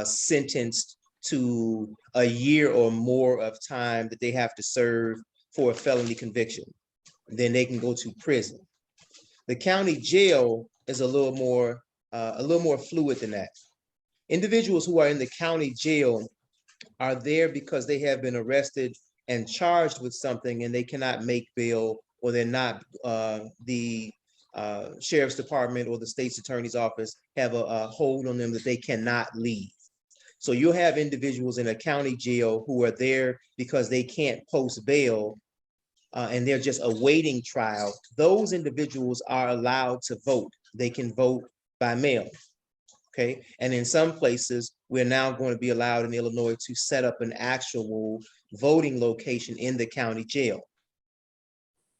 sentenced to a year or more of time that they have to serve for a felony conviction. Then they can go to prison. The county jail is a little more fluid than that. Individuals who are in the county jail are there because they have been arrested and charged with something and they cannot make bail, or they're not, the sheriff's department or the state's attorney's office have a hold on them that they cannot leave. So you'll have individuals in a county jail who are there because they can't post bail and they're just awaiting trial. Those individuals are allowed to vote. They can vote by mail. Okay, and in some places, we're now going to be allowed in Illinois to set up an actual voting location in the county jail.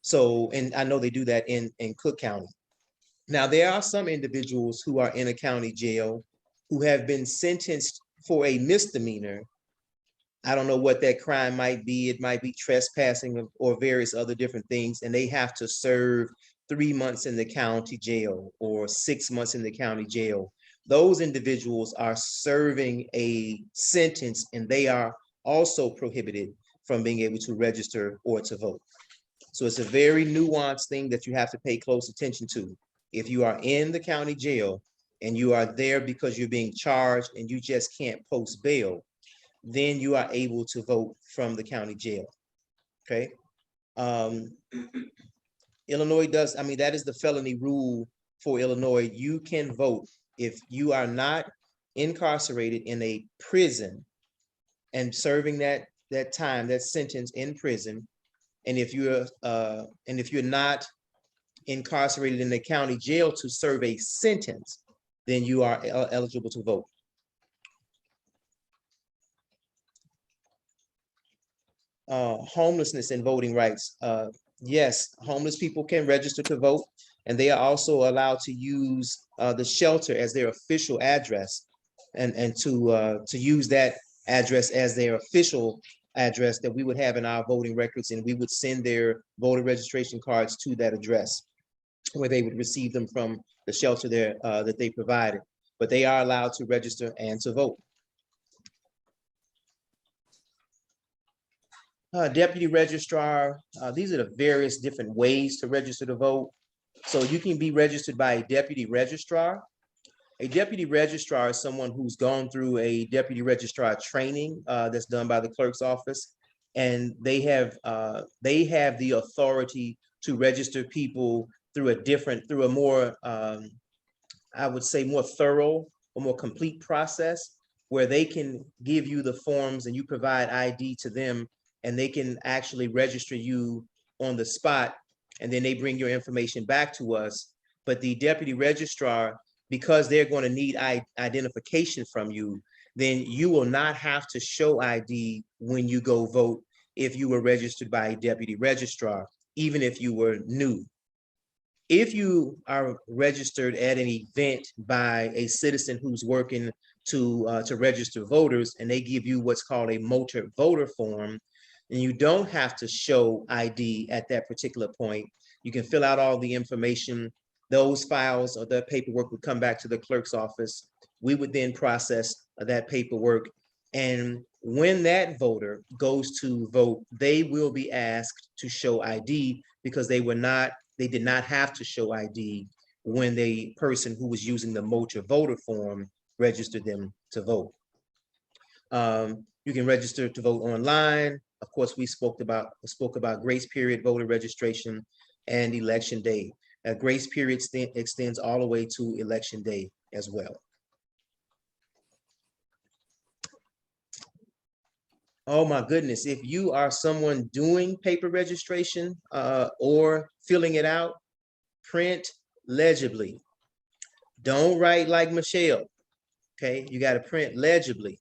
So, and I know they do that in Cook County. Now, there are some individuals who are in a county jail who have been sentenced for a misdemeanor. I don't know what that crime might be. It might be trespassing or various other different things, and they have to serve 3 months in the county jail or 6 months in the county jail. Those individuals are serving a sentence and they are also prohibited from being able to register or to vote. So it's a very nuanced thing that you have to pay close attention to. If you are in the county jail and you are there because you're being charged and you just can't post bail, then you are able to vote from the county jail. Okay. Illinois does, I mean, that is the felony rule for Illinois. You can vote if you are not incarcerated in a prison and serving that time, that sentence in prison, and if you're not incarcerated in the county jail to serve a sentence, then you are eligible to vote. Homelessness and voting rights. Yes, homeless people can register to vote, and they are also allowed to use the shelter as their official address, and to use that address as their official address that we would have in our voting records, and we would send their voter registration cards to that address where they would receive them from the shelter there that they provided. But they are allowed to register and to vote. Deputy registrar, these are the various different ways to register to vote. So you can be registered by a deputy registrar. A deputy registrar is someone who's gone through a deputy registrar training that's done by the clerk's office, and they have the authority to register people through a more I would say more thorough or more complete process, where they can give you the forms and you provide ID to them, and they can actually register you on the spot, and then they bring your information back to us. But the deputy registrar, because they're going to need identification from you, then you will not have to show ID when you go vote if you were registered by a deputy registrar, even if you were new. If you are registered at an event by a citizen who's working to register voters, and they give you what's called a motor voter form, and you don't have to show ID at that particular point. You can fill out all the information. Those files or the paperwork would come back to the clerk's office. We would then process that paperwork. And when that voter goes to vote, they will be asked to show ID, because they did not have to show ID when the person who was using the motor voter form registered them to vote. You can register to vote online. Of course, we spoke about grace period voter registration and election day. A grace period extends all the way to election day as well. Oh my goodness, if you are someone doing paper registration or filling it out, print legibly. Don't write like Michelle, okay? You got to print legibly.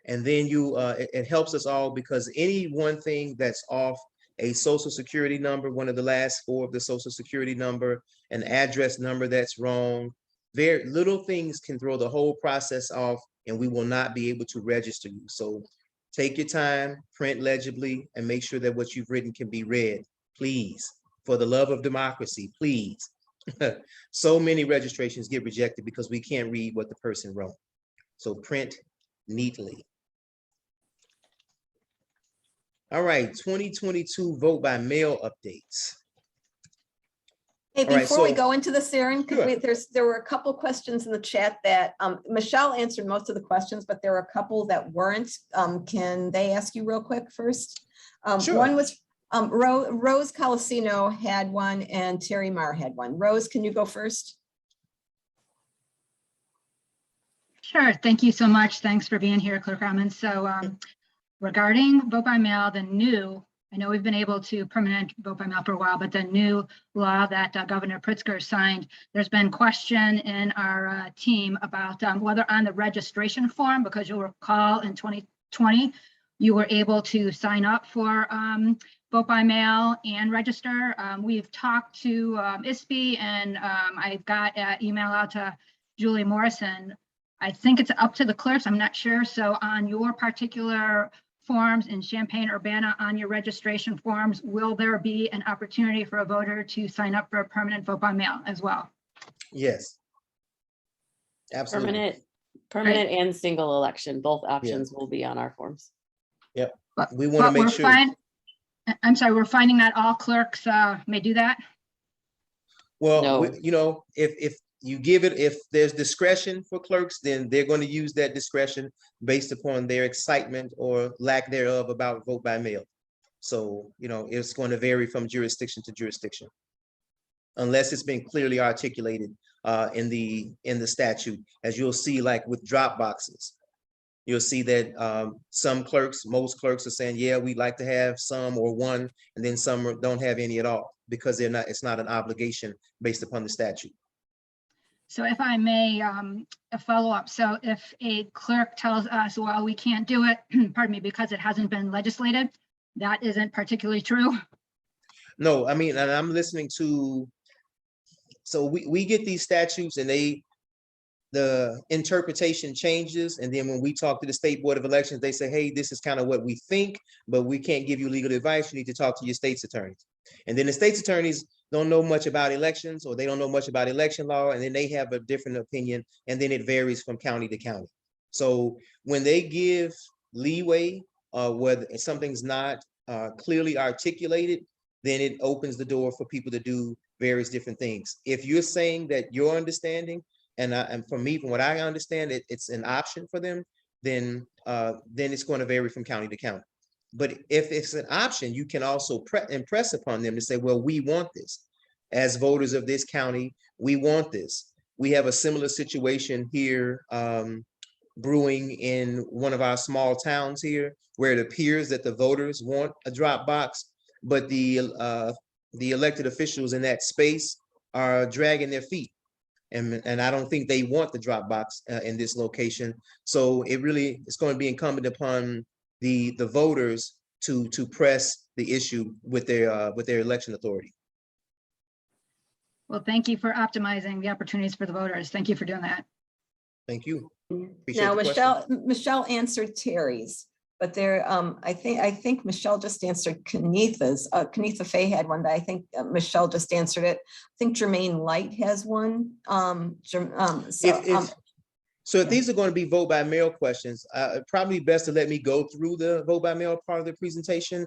And then it helps us all, because any one thing that's off, a social security number, one of the last four of the social security number, an address number that's wrong, very little things can throw the whole process off, and we will not be able to register you. So take your time, print legibly, and make sure that what you've written can be read, please. For the love of democracy, please. So many registrations get rejected because we can't read what the person wrote. So print neatly. All right, 2022 vote by mail updates. Hey, All right, before we so- go into this, Aaron, Sure. there were a couple questions in the chat that Michelle answered most of the questions, but there were a couple that weren't. Can they ask you real quick first? Sure. One was Rose Colacino had one, and Terry Marr had one. Rose, can you go first? Sure. Thank you so much. Thanks for being here, Clerk Ammons. So regarding vote by mail, I know we've been able to permanent vote by mail for a while, but the new law that Governor Pritzker signed, there's been question in our team about whether on the registration form, because you'll recall in 2020, you were able to sign up for vote by mail and register. We've talked to ISPI, and I got an email out to Julie Morrison. I think it's up to the clerks, I'm not sure. So on your particular forms in Champaign, Urbana, on your registration forms, will there be an opportunity for a voter to sign up for a permanent vote by mail as well? Yes. Absolutely. Permanent and single election, both options will be on our forms. Yep. But, We want to make sure. I'm sorry, we're finding that all clerks may do that? Well, No. you know, if you give it, if there's discretion for clerks, then they're going to use that discretion based upon their excitement or lack thereof about vote by mail. So, you know, it's going to vary from jurisdiction to jurisdiction, unless it's been clearly articulated in the statute. As you'll see, like with drop boxes, you'll see that some clerks, most clerks are saying, yeah, we'd like to have some or one, and then some don't have any at all, because it's not an obligation based upon the statute. So if I may, a follow-up. So if a clerk tells us, well, we can't do it, pardon me, because it hasn't been legislated, that isn't particularly true? No, I mean, and I'm listening to, so we get these statutes, and the interpretation changes. And then when we talk to the State Board of Elections, they say, hey, this is kind of what we think, but we can't give you legal advice. You need to talk to your state's attorneys. And then the state's attorneys don't know much about elections, or they don't know much about election law, and then they have a different opinion, and then it varies from county to county. So when they give leeway, whether something's not clearly articulated, then it opens the door for people to do various different things. If you're saying that your understanding, and for me, from what I understand, it's an option for them, then it's going to vary from county to county. But if it's an option, you can also impress upon them to say, well, we want this. As voters of this county, we want this. We have a similar situation here brewing in one of our small towns here, where it appears that the voters want a drop box, but the elected officials in that space are dragging their feet. And I don't think they want the drop box in this location. So it's going to be incumbent upon the voters to press the issue with their election authority. Well, thank you for optimizing the opportunities for the voters. Thank you for doing that. Thank you. Appreciate Now, the question. Michelle answered Terry's, but there, I think Michelle just answered Kenitha's. Kenitha Fay had one, but I think Michelle just answered it. I think Jermaine Light has one. So if these are going to be vote by mail questions, probably best to let me go through the vote by mail part of the presentation.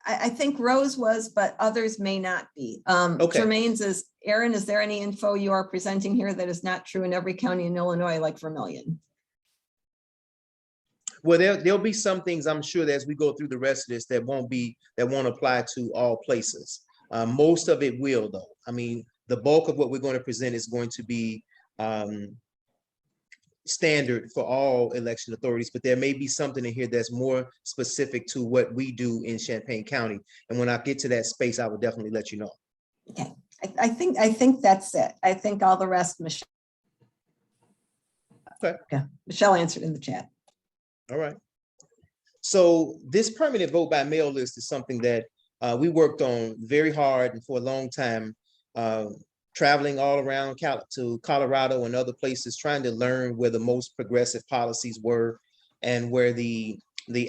I think Rose was, but others may not be. Okay. Jermaine's is, Aaron, is there any info you are presenting here that is not true in every county in Illinois, like Vermillion? Well, there'll be some things, I'm sure, that as we go through the rest of this that won't apply to all places. Most of it will, though. I mean, the bulk of what we're going to present is going to be standard for all election authorities, but there may be something in here that's more specific to what we do in Champaign County. And when I get to that space, I will definitely let you know. Okay, I think that's it. I think all the rest, Michelle. Okay. Michelle answered in the chat. All right. So this permanent vote by mail list is something that we worked on very hard and for a long time, traveling all around to Colorado and other places, trying to learn where the most progressive policies were and where the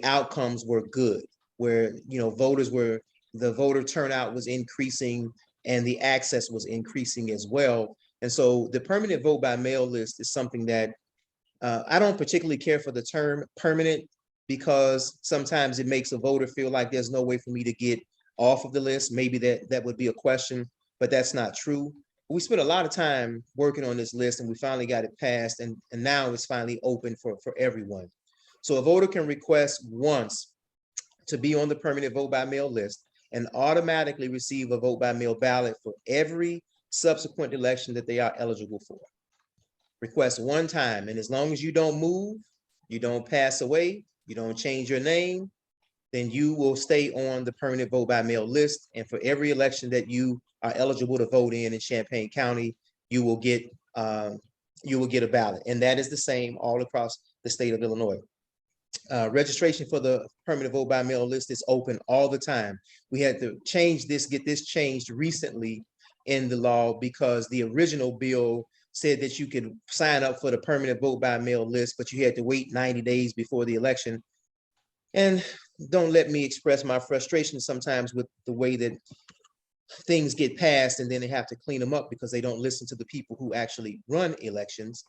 outcomes were good, where, you know, the voter turnout was increasing and the access was increasing as well. And so the permanent vote by mail list is something that I don't particularly care for the term permanent, because sometimes it makes a voter feel like there's no way for me to get off of the list. Maybe that would be a question, but that's not true. We spent a lot of time working on this list and we finally got it passed, and now it's finally open for everyone. So a voter can request once to be on the permanent vote by mail list and automatically receive a vote by mail ballot for every subsequent election that they are eligible for. Request one time, and as long as you don't move, you don't pass away, you don't change your name, then you will stay on the permanent vote by mail list. And for every election that you are eligible to vote in Champaign County, you will get a ballot. And that is the same all across the state of Illinois. Registration for the permanent vote by mail list is open all the time. We had to get this changed recently in the law, because the original bill said that you could sign up for the permanent vote by mail list, but you had to wait 90 days before the election. And don't let me express my frustration sometimes with the way that things get passed and then they have to clean them up because they don't listen to the people who actually run elections.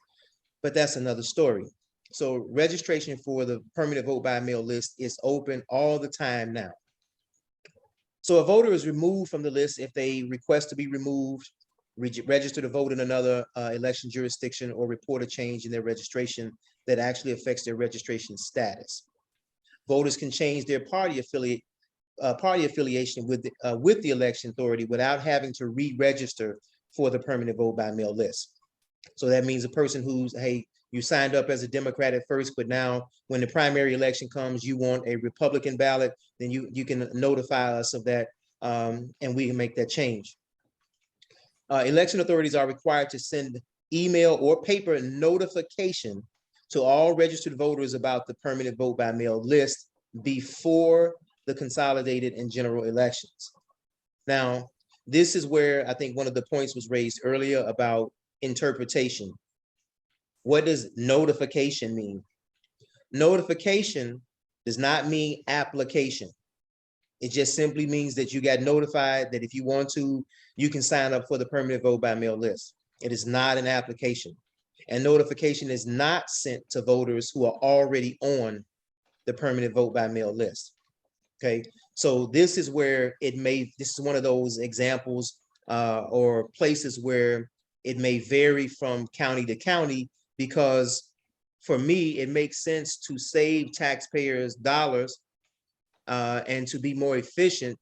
But that's another story. So registration for the permanent vote by mail list is open all the time now. So a voter is removed from the list if they request to be removed, register to vote in another election jurisdiction, or report a change in their registration that actually affects their registration status. Voters can change their party affiliation with the election authority without having to re-register for the permanent vote by mail list. So that means a person who's, hey, you signed up as a Democrat at first, but now when the primary election comes, you want a Republican ballot, then you can notify us of that, and we can make that change. Election authorities are required to send email or paper notification to all registered voters about the permanent vote by mail list before the consolidated and general elections. Now, this is where I think one of the points was raised earlier about interpretation. What does notification mean? Notification does not mean application. It just simply means that you got notified that if you want to, you can sign up for the permanent vote by mail list. It is not an application. And notification is not sent to voters who are already on the permanent vote by mail list. Okay, so this is where this is one of those examples or places where it may vary from county to county, because for me, it makes sense to save taxpayers dollars and to be more efficient,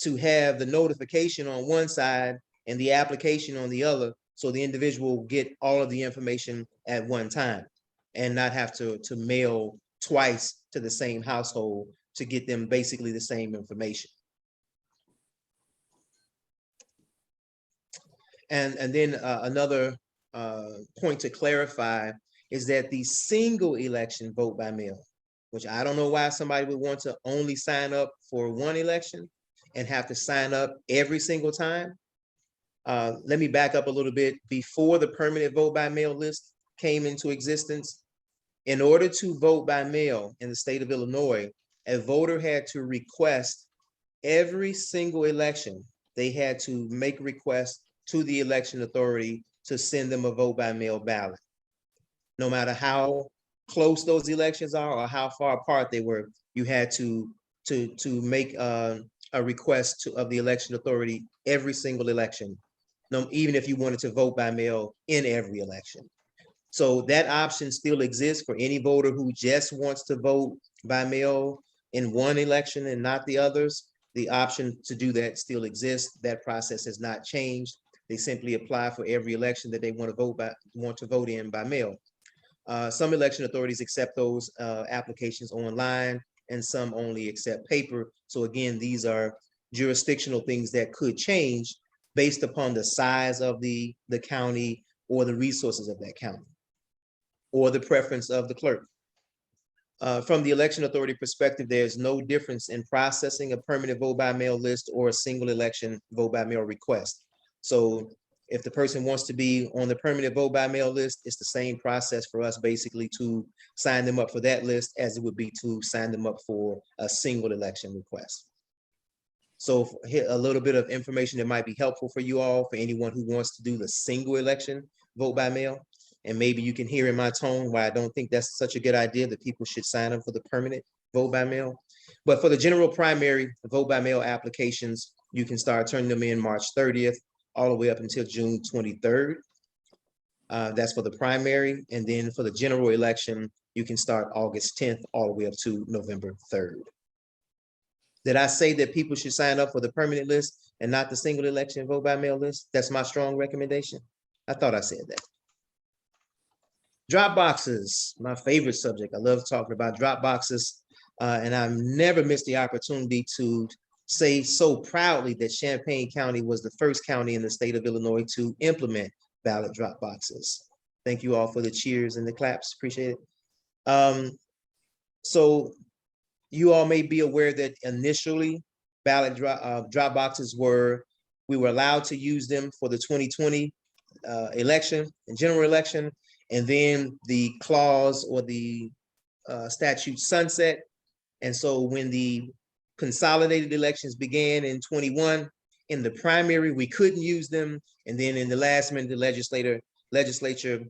to have the notification on one side and the application on the other, so the individual will get all of the information at one time and not have to mail twice to the same household to get them basically the same information. And then another point to clarify is that the single election vote by mail, which I don't know why somebody would want to only sign up for one election and have to sign up every single time. Let me back up a little bit. Before the permanent vote by mail list came into existence, in order to vote by mail in the state of Illinois, a voter had to request every single election. They had to make a request to the election authority to send them a vote by mail ballot. No matter how close those elections are or how far apart they were, you had to make a request of the election authority every single election, even if you wanted to vote by mail in every election. So that option still exists for any voter who just wants to vote by mail in one election and not the others. The option to do that still exists. That process has not changed. They simply apply for every election that they want to vote in by mail. Some election authorities accept those applications online, and some only accept paper. So again, these are jurisdictional things that could change based upon the size of the county or the resources of that county, or the preference of the clerk. From the election authority perspective, there's no difference in processing a permanent vote by mail list or a single election vote by mail request. So if the person wants to be on the permanent vote by mail list, it's the same process for us basically to sign them up for that list as it would be to sign them up for a single election request. So here a little bit of information that might be helpful for you all, for anyone who wants to do the single election vote by mail. And maybe you can hear in my tone why I don't think that's such a good idea, that people should sign up for the permanent vote by mail. But for the general primary vote by mail applications, you can start turning them in March 30th, all the way up until June 23rd. That's for the primary. And then for the general election, you can start August 10th, all the way up to November 3rd. Did I say that people should sign up for the permanent list and not the single election vote by mail list? That's my strong recommendation. I thought I said that. Drop boxes, my favorite subject. I love talking about drop boxes, and I've never missed the opportunity to say so proudly that Champaign County was the first county in the state of Illinois to implement ballot drop boxes. Thank you all for the cheers and the claps, appreciate it. So you all may be aware that initially ballot drop boxes we were allowed to use them for the 2020 election and general election. And then the clause or the statute sunset. And so when the consolidated elections began in 21, in the primary, we couldn't use them. And then in the last minute, the legislature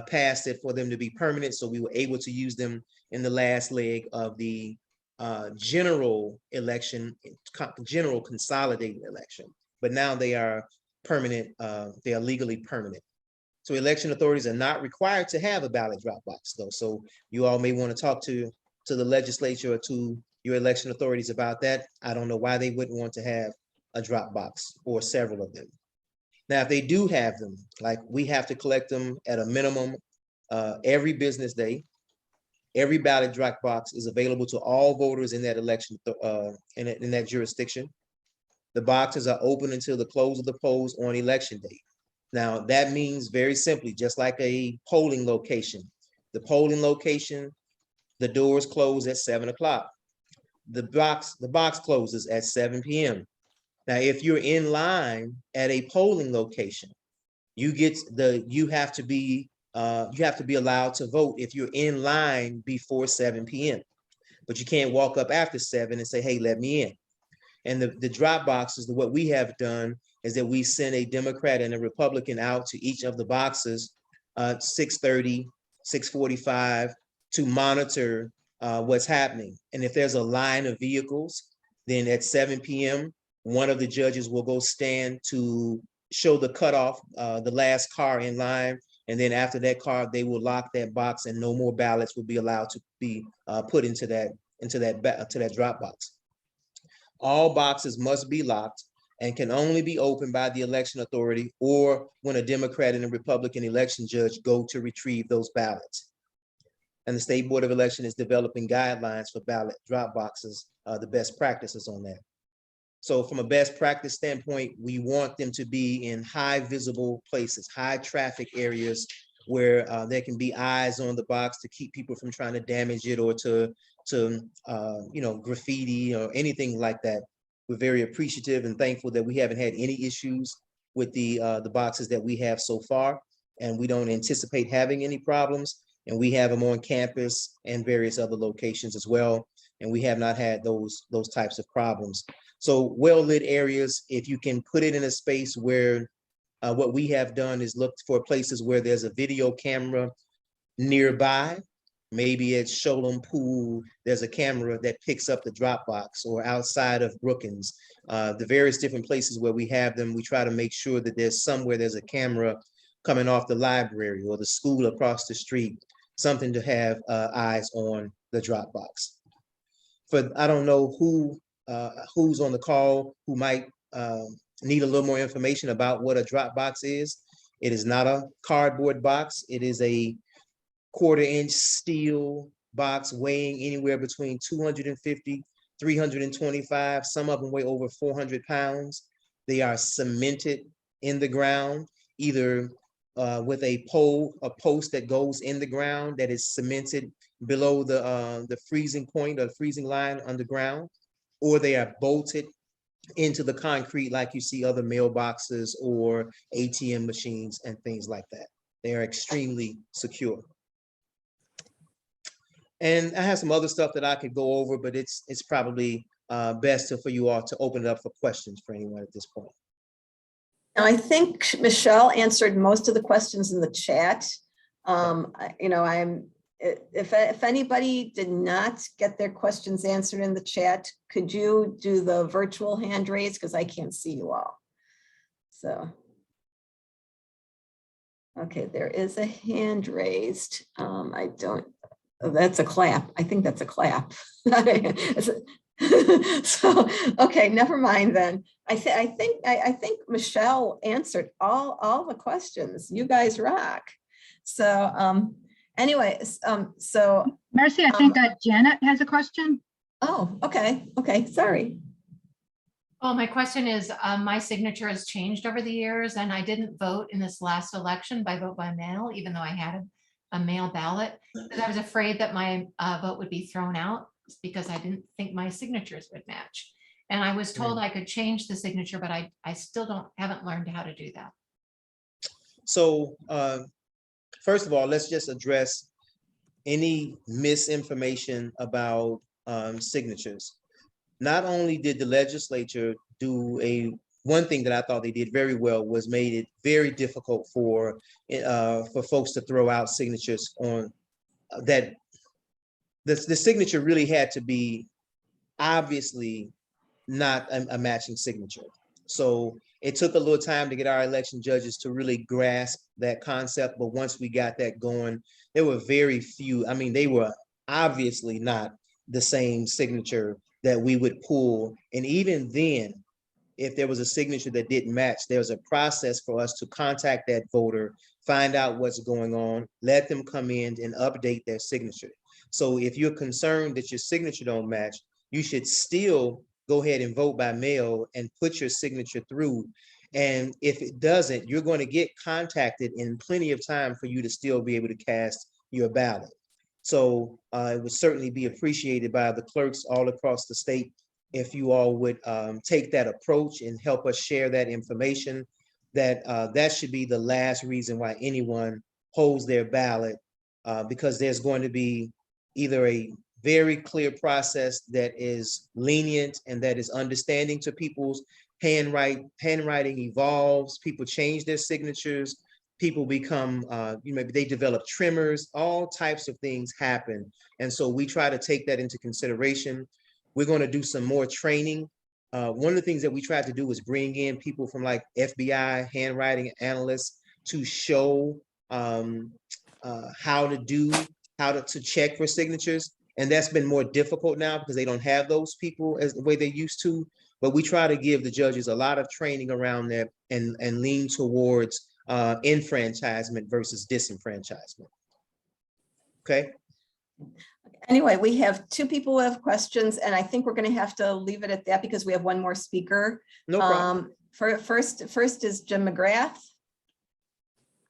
passed it for them to be permanent. So we were able to use them in the last leg of the general election, general consolidated election. But now they are permanent, they are legally permanent. So election authorities are not required to have a ballot drop box though. So you all may want to talk to the legislature or to your election authorities about that. I don't know why they wouldn't want to have a drop box or several of them. Now, if they do have them, like we have to collect them at a minimum every business day. Every ballot drop box is available to all voters in that election, in that jurisdiction. The boxes are open until the close of the polls on election day. Now, that means very simply, just like a polling location. The polling location, the doors close at 7 o'clock. The box closes at 7 p.m. Now, if you're in line at a polling location, you have to be you have to be allowed to vote if you're in line before 7 p.m. But you can't walk up after 7 and say, hey, let me in. And the drop boxes, what we have done is that we send a Democrat and a Republican out to each of the boxes 6:30, 6:45 to monitor what's happening. And if there's a line of vehicles, then at 7 p.m., one of the judges will go stand to show the cutoff, the last car in line. And then after that car, they will lock that box and no more ballots will be allowed to be put into that drop box. All boxes must be locked and can only be opened by the election authority or when a Democrat and a Republican election judge go to retrieve those ballots. And the State Board of Election is developing guidelines for ballot drop boxes, the best practices on that. So from a best practice standpoint, we want them to be in high visible places, high traffic areas where there can be eyes on the box to keep people from trying to damage it or to graffiti or anything like that. We're very appreciative and thankful that we haven't had any issues with the boxes that we have so far, and we don't anticipate having any problems. And we have them on campus and various other locations as well, and we have not had those types of problems. So well-lit areas, if you can put it in a space where what we have done is looked for places where there's a video camera nearby. Maybe at Sholem Pool, there's a camera that picks up the drop box, or outside of Brookings. The various different places where we have them, we try to make sure that there's a camera coming off the library or the school across the street, something to have eyes on the drop box. I don't know who's on the call who might need a little more information about what a drop box is. It is not a cardboard box. It is a 1/4-inch steel box weighing anywhere between 250, 325. Some of them weigh over 400 pounds. They are cemented in the ground, either with a post that goes in the ground that is cemented below the freezing point or freezing line underground, or they are bolted into the concrete like you see other mailboxes or ATM machines and things like that. They are extremely secure. And I have some other stuff that I could go over, but it's probably best for you all to open it up for questions for anyone at this point. I think Michelle answered most of the questions in the chat. If anybody did not get their questions answered in the chat, could you do the virtual hand raise? Because I can't see you all. So, okay, there is a hand raised. That's a clap. I think that's a clap. So, okay, never mind then. I think Michelle answered all the questions. You guys rock. So, anyways, so. Mercy, I think Janet has a question. Oh, okay. Sorry. Well, my question is, my signature has changed over the years, and I didn't vote in this last election by vote by mail, even though I had a mail ballot, because I was afraid that my vote would be thrown out because I didn't think my signatures would match. And I was told I could change the signature, but I still haven't learned how to do that. So first of all, let's just address any misinformation about signatures. Not only did the legislature do one thing that I thought they did very well was made it very difficult for folks to throw out signatures on that. The signature really had to be obviously not a matching signature. So it took a little time to get our election judges to really grasp that concept. But once we got that going, there were very few. I mean, they were obviously not the same signature that we would pull. And even then, if there was a signature that didn't match, there was a process for us to contact that voter, find out what's going on, let them come in and update their signature. So if you're concerned that your signature don't match, you should still go ahead and vote by mail and put your signature through. And if it doesn't, you're going to get contacted in plenty of time for you to still be able to cast your ballot. So it would certainly be appreciated by the clerks all across the state if you all would take that approach and help us share that information. That should be the last reason why anyone holds their ballot, because there's going to be either a very clear process that is lenient and that is understanding to people's handwriting evolves, people change their signatures, people become, maybe they develop tremors, all types of things happen. And so we try to take that into consideration. We're going to do some more training. One of the things that we tried to do is bring in people from like FBI, handwriting analysts to show how to check for signatures. And that's been more difficult now because they don't have those people as the way they used to. But we try to give the judges a lot of training around that and lean towards enfranchisement versus disenfranchisement. Okay. Anyway, we have two people who have questions, and I think we're going to have to leave it at that because we have one more speaker. No problem. First is Jim McGrath.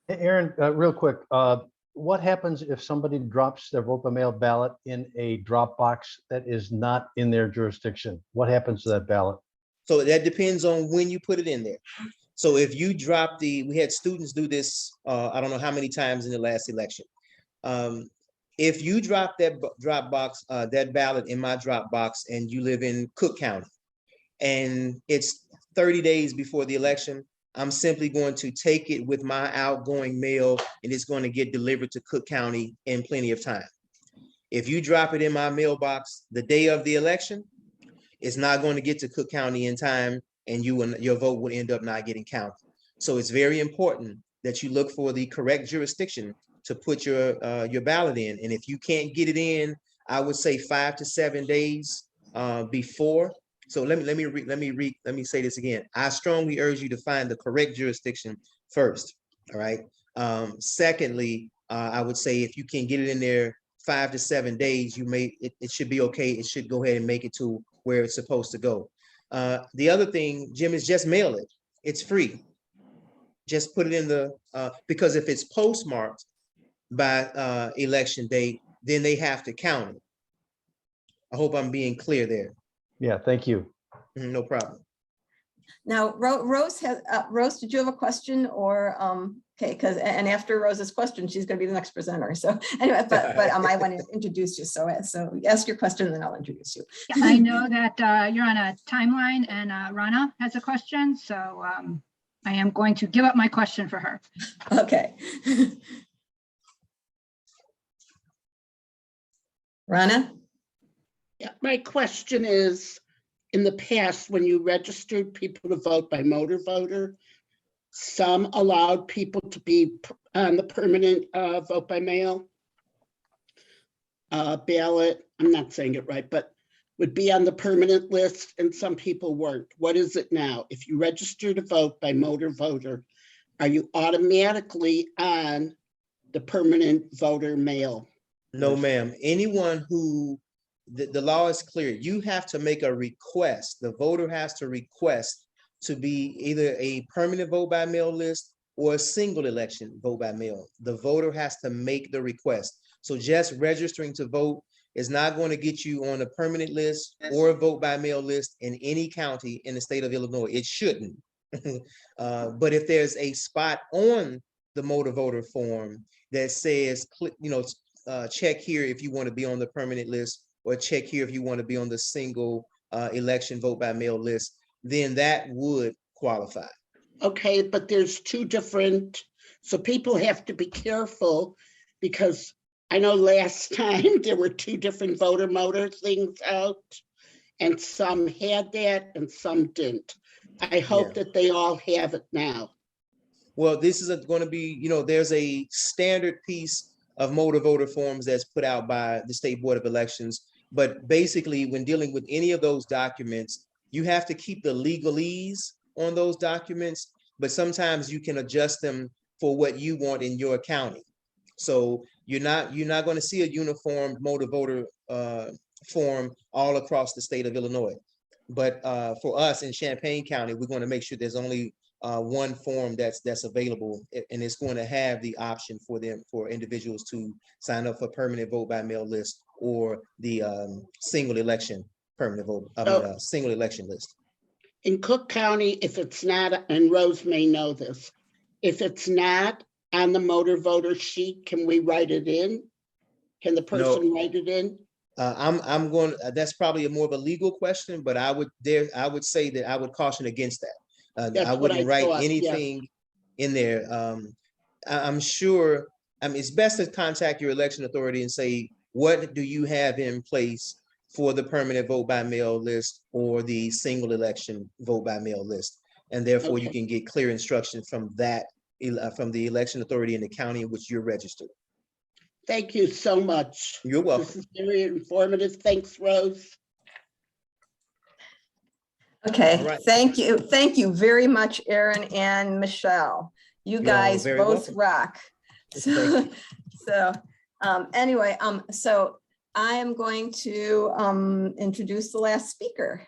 Hey, Aaron, real quick, what happens if somebody drops their vote by mail ballot in a drop box that is not in their jurisdiction? What happens to that ballot? So that depends on when you put it in there. So if you drop we had students do this, I don't know how many times in the last election. If you drop that that ballot in my drop box and you live in Cook County and it's 30 days before the election, I'm simply going to take it with my outgoing mail and it's going to get delivered to Cook County in plenty of time. If you drop it in my mailbox the day of the election, it's not going to get to Cook County in time and your vote will end up not getting counted. So it's very important that you look for the correct jurisdiction to put your ballot in. And if you can't get it in, I would say 5 to 7 days before. So let me say this again. I strongly urge you to find the correct jurisdiction first. All right. Secondly, I would say if you can get it in there 5 to 7 days, it should be okay. It should go ahead and make it to where it's supposed to go. The other thing, Jim, is just mail it. It's free. Just put it in because if it's postmarked by election date, then they have to count it. I hope I'm being clear there. Yeah, thank you. No problem. Now, Rose, did you have a question or, okay, and after Rose's question, she's going to be the next presenter. So anyway, but I want to introduce you. So ask your question and then I'll introduce you. Yeah, I know that you're on a timeline and Rana has a question. So I am going to give up my question for her. Okay. Rana? Yeah, my question is, in the past, when you registered people to vote by motor voter, some allowed people to be on the permanent vote by mail ballot. I'm not saying it right, but would be on the permanent list and some people weren't. What is it now? If you register to vote by motor voter, are you automatically on the permanent voter mail? No, ma'am. Anyone who the law is clear. You have to make a request. The voter has to request to be either a permanent vote by mail list or a single election vote by mail. The voter has to make the request. So just registering to vote is not going to get you on a permanent list or a vote by mail list in any county in the state of Illinois. It shouldn't. But if there's a spot on the motor voter form that says, check here if you want to be on the permanent list, or check here if you want to be on the single election vote by mail list, then that would qualify. Okay, but there's two different, so people have to be careful because I know last time there were two different voter motor things out and some had that and some didn't. I hope that they all have it now. Well, this is going to be, there's a standard piece of motor voter forms that's put out by the State Board of Elections. But basically, when dealing with any of those documents, you have to keep the legalese on those documents, but sometimes you can adjust them for what you want in your county. So you're not going to see a uniform motor voter form all across the state of Illinois. But for us in Champaign County, we're going to make sure there's only one form that's available, and it's going to have the option for individuals to sign up for permanent vote by mail list or the single election permanent vote, single election list. In Cook County, if it's not, and Rose may know this, if it's not on the motor voter sheet? Can we write it in? Can the person write it in? I'm going, that's probably more of a legal question, but I would say that I would caution against that. That's I what wouldn't I write thought, yeah. anything in there. I'm sure, it's best to contact your election authority and say, what do you have in place for the permanent vote by mail list or the single election vote by mail list? And therefore you Okay. can get clear instruction from that, from the election authority in the county in which you're registered. Thank you so much. You're welcome. This is very informative. Thanks, Rose. Okay, All right. thank you. Thank you very much, Aaron and Michelle. You You're all guys very both welcome. rock. Thank So, anyway, so I am going to introduce the last speaker.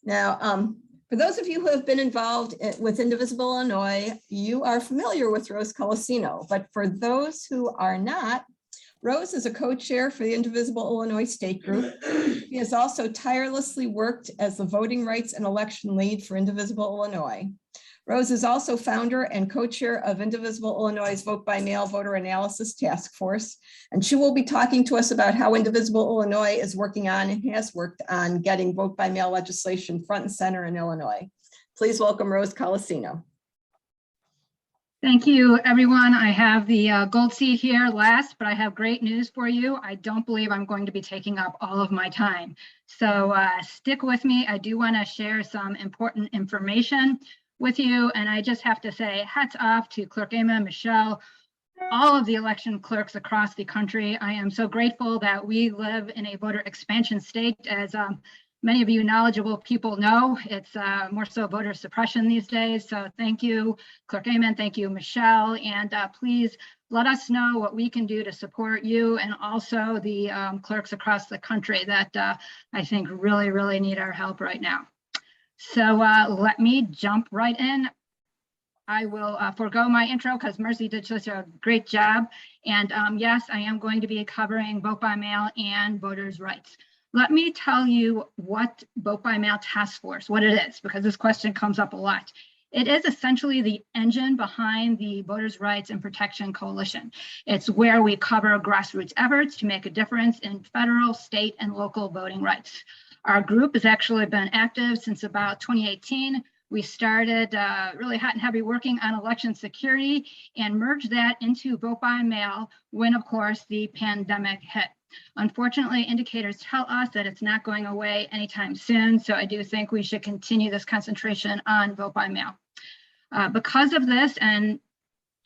Now, for those of you who have been involved with Indivisible Illinois, you are familiar with Rose Colacino, but for those who are not, Rose is a co-chair for the Indivisible Illinois State Group. She has also tirelessly worked as the voting rights and election lead for Indivisible Illinois. Rose is also founder and co-chair of Indivisible Illinois' Vote by Mail Voter Analysis Task Force, and she will be talking to us about how Indivisible Illinois is working on and has worked on getting vote by mail legislation front and center in Illinois. Please welcome Rose Colacino. Thank you, everyone. I have the gold seat here last, but I have great news for you. I don't believe I'm going to be taking up all of my time. So stick with me. I do want to share some important information with you. And I just have to say hats off to Clerk Ammons, Michelle, all of the election clerks across the country. I am so grateful that we live in a voter expansion state. As many of you knowledgeable people know, it's more so voter suppression these days. So thank you, Clerk Ammons, thank you, Michelle, and please let us know what we can do to support you and also the clerks across the country that I think really, really need our help right now. So let me jump right in. I will forego my intro because Mercy did such a great job. And yes, I am going to be covering vote by mail and voters' rights. Let me tell you what Vote by Mail Task Force, what it is, because this question comes up a lot. It is essentially the engine behind the Voters' Rights and Protection Coalition. It's where we cover grassroots efforts to make a difference in federal, state, and local voting rights. Our group has actually been active since about 2018. We started really hot and heavy working on election security and merged that into vote by mail when, of course, the pandemic hit. Unfortunately, indicators tell us that it's not going away anytime soon. So I do think we should continue this concentration on vote by mail. Because of this, and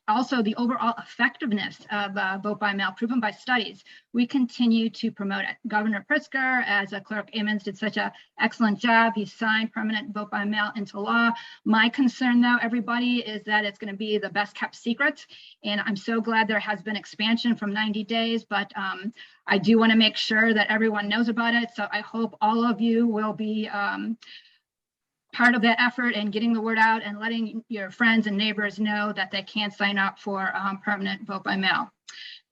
also the overall effectiveness of vote by mail proven by studies, we continue to promote it. Governor Pritzker, as Clerk Ammons, did such an excellent job. He signed permanent vote by mail into law. My concern, though, everybody, is that it's going to be the best kept secret. And I'm so glad there has been expansion from 90 days, but I do want to make sure that everyone knows about it. So I hope all of you will be part of that effort and getting the word out and letting your friends and neighbors know that they can sign up for permanent vote by mail.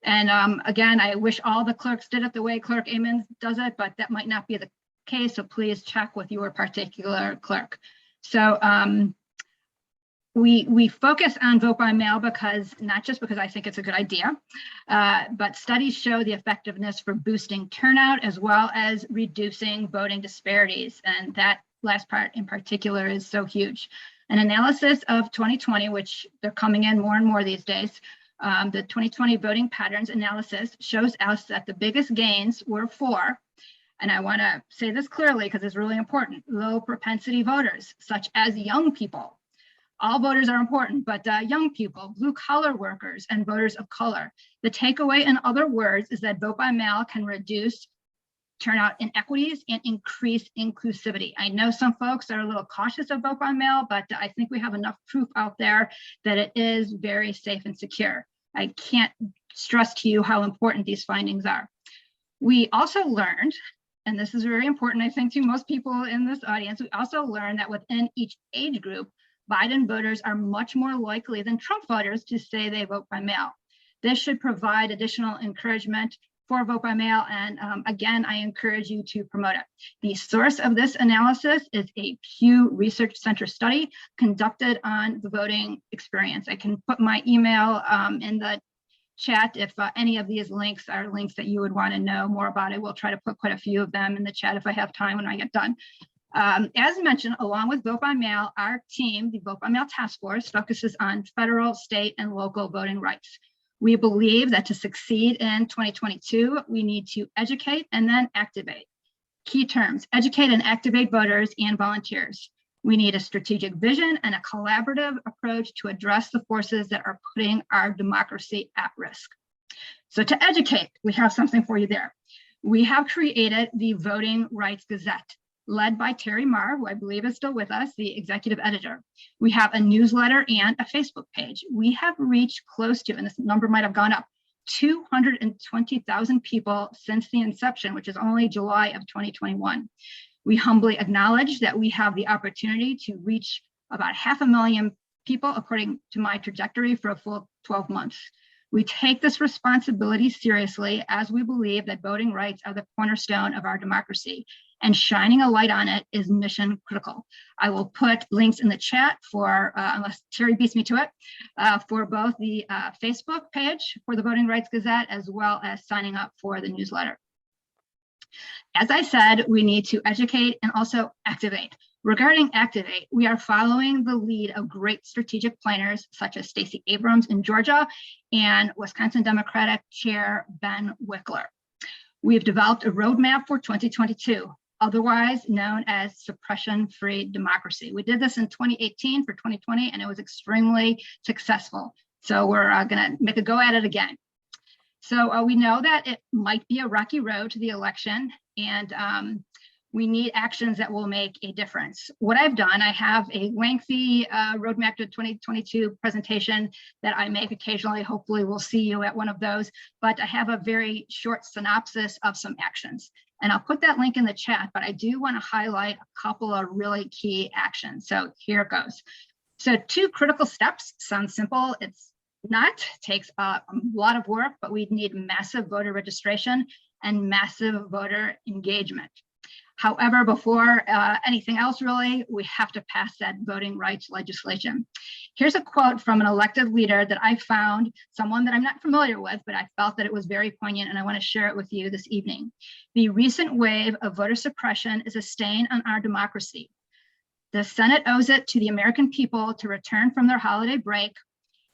And again, I wish all the clerks did it the way Clerk Ammons does it, but that might not be the case. So please check with your particular clerk. So we focus on vote by mail because, not just because I think it's a good idea, but studies show the effectiveness for boosting turnout as well as reducing voting disparities. And that last part in particular is so huge. An analysis of 2020, which they're coming in more and more these days, the 2020 voting patterns analysis shows us that the biggest gains were for, and I want to say this clearly because it's really important, low propensity voters, such as young people. All voters are important, but young people, blue collar workers, and voters of color. The takeaway, in other words, is that vote by mail can reduce turnout inequities and increase inclusivity. I know some folks are a little cautious of vote by mail, but I think we have enough proof out there that it is very safe and secure. I can't stress to you how important these findings are. We also learned, and this is very important, I think, to most people in this audience, we also learned that within each age group, Biden voters are much more likely than Trump voters to say they vote by mail. This should provide additional encouragement for vote by mail. And again, I encourage you to promote it. The source of this analysis is a Pew Research Center study conducted on the voting experience. I can put my email in the chat if any of these links are links that you would want to know more about it. We'll try to put quite a few of them in the chat if I have time when I get done. As mentioned, along with vote by mail, our team, the Vote by Mail Task Force, focuses on federal, state, and local voting rights. We believe that to succeed in 2022, we need to educate and then activate. Key terms: educate and activate voters and volunteers. We need a strategic vision and a collaborative approach to address the forces that are putting our democracy at risk. So to educate, we have something for you there. We have created the Voting Rights Gazette, led by Terry Marr, who I believe is still with us, the executive editor. We have a newsletter and a Facebook page. We have reached close to, and this number might have gone up, 220,000 people since the inception, which is only July of 2021. We humbly acknowledge that we have the opportunity to reach about 500,000 people, according to my trajectory, for a full 12 months. We take this responsibility seriously, as we believe that voting rights are the cornerstone of our democracy, and shining a light on it is mission critical. I will put links in the chat for, unless Terry beats me to it, for both the Facebook page for the Voting Rights Gazette, as well as signing up for the newsletter. As I said, we need to educate and also activate. Regarding activate, we are following the lead of great strategic planners such as Stacey Abrams in Georgia and Wisconsin Democratic Chair Ben Wickler. We've developed a roadmap for 2022, otherwise known as suppression-free democracy. We did this in 2018 for 2020, and it was extremely successful. So we're gonna make a go at it again. So we know that it might be a rocky road to the election, and we need actions that will make a difference. What I've done, I have a lengthy roadmap to 2022 presentation that I make occasionally. Hopefully we'll see you at one of those, but I have a very short synopsis of some actions. And I'll put that link in the chat, but I do want to highlight a couple of really key actions. So here it goes. So 2 critical steps. Sounds simple. It's not, takes a lot of work, but we need massive voter registration and massive voter engagement. However, before anything else, really, we have to pass that voting rights legislation. Here's a quote from an elected leader that I found, someone that I'm not familiar with, but I felt that it was very poignant, and I want to share it with you this evening. The recent wave of voter suppression is a stain on our democracy. The Senate owes it to the American people to return from their holiday break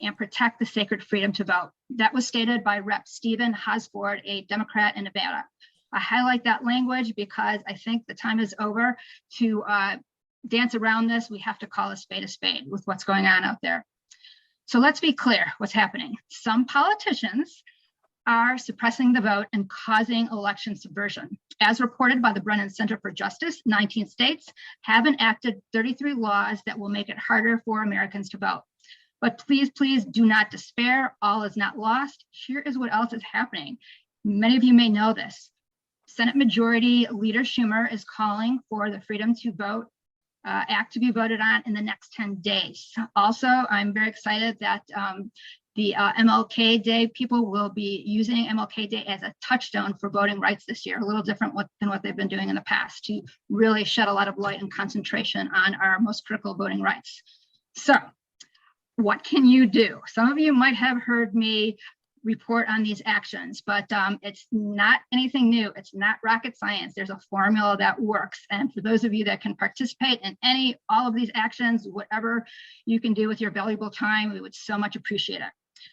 and protect the sacred freedom to vote. That was stated by Rep. Stephen Hosford, a Democrat in Nevada. I highlight that language because I think the time is over to dance around this. We have to call a spade with what's going on out there. So let's be clear what's happening. Some politicians are suppressing the vote and causing election subversion. As reported by the Brennan Center for Justice, 19 states have enacted 33 laws that will make it harder for Americans to vote. But please, please do not despair. All is not lost. Here is what else is happening. Many of you may know this. Senate Majority Leader Schumer is calling for the Freedom to Vote Act to be voted on in the next 10 days. Also, I'm very excited that the MLK Day people will be using MLK Day as a touchstone for voting rights this year, a little different than what they've been doing in the past, to really shed a lot of light and concentration on our most critical voting rights. So what can you do? Some of you might have heard me report on these actions, but it's not anything new. It's not rocket science. There's a formula that works. And for those of you that can participate in all of these actions, whatever you can do with your valuable time, we would so much appreciate it.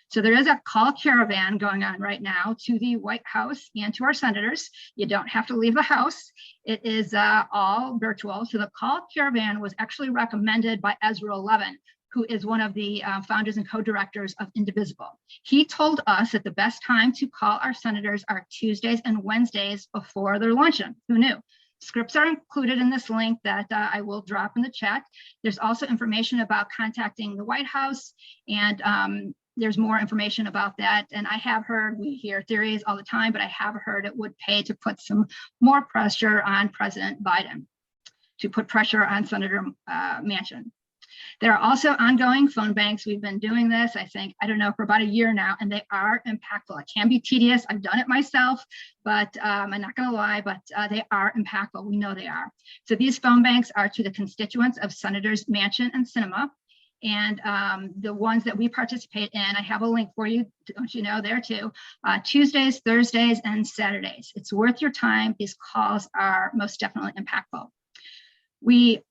So there is a call caravan going on right now to the White House and to our senators. You don't have to leave the house. It is all virtual. So the call caravan was actually recommended by Ezra Levin, who is one of the founders and co-directors of Indivisible. He told us that the best time to call our senators are Tuesdays and Wednesdays before their luncheon. Who knew? Scripts are included in this link that I will drop in the chat. There's also information about contacting the White House, and there's more information about that. And I have heard, we hear theories all the time, but I have heard it would pay to put some more pressure on President Biden, to put pressure on Senator Manchin. There are also ongoing phone banks. We've been doing this, I think, I don't know, for about a year now, and they are impactful. It can be tedious. I've done it myself, but I'm not going to lie, but they are impactful. We know they are. So these phone banks are to the constituents of Senators Manchin and Sinema. And the ones that we participate in, I have a link for you, don't you know, there too, Tuesdays, Thursdays, and Saturdays. It's worth your time. These calls are most definitely impactful. We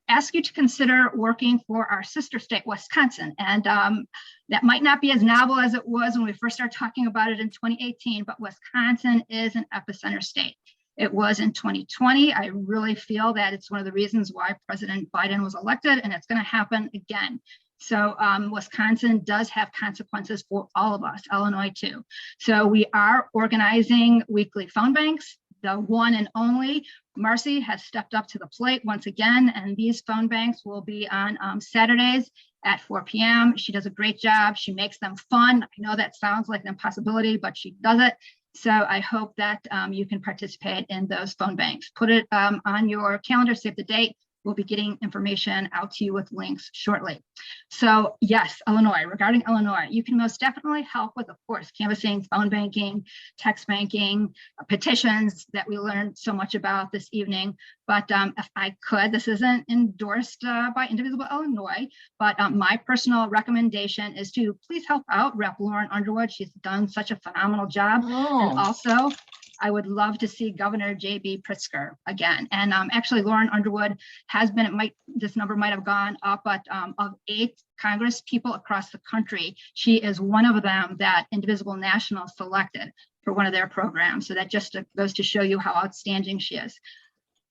ask you to consider working for our sister state, Wisconsin. And that might not be as novel as it was when we first started talking about it in 2018, but Wisconsin is an epicenter state. It was in 2020. I really feel that it's one of the reasons why President Biden was elected, and it's going to happen again. So Wisconsin does have consequences for all of us, Illinois too. So we are organizing weekly phone banks. The one and only Marcy has stepped up to the plate once again, and these phone banks will be on Saturdays at 4 p.m. She does a great job. She makes them fun. I know that sounds like an impossibility, but she does it. So I hope that you can participate in those phone banks. Put it on your calendar, save the date. We'll be getting information out to you with links shortly. So yes, Illinois, regarding Illinois, you can most definitely help with, of course, canvassing, phone banking, text banking, petitions that we learned so much about this evening. But if I could, this isn't endorsed by Indivisible Illinois, but my personal recommendation is to please help out Rep. Lauren Underwood. She's done such a phenomenal job. And also, I would love to see Governor J.B. Pritzker again. And actually, Lauren Underwood has been, this number might have gone up, but of 8 Congress people across the country, she is one of them that Indivisible National selected for one of their programs. So that just goes to show you how outstanding she is.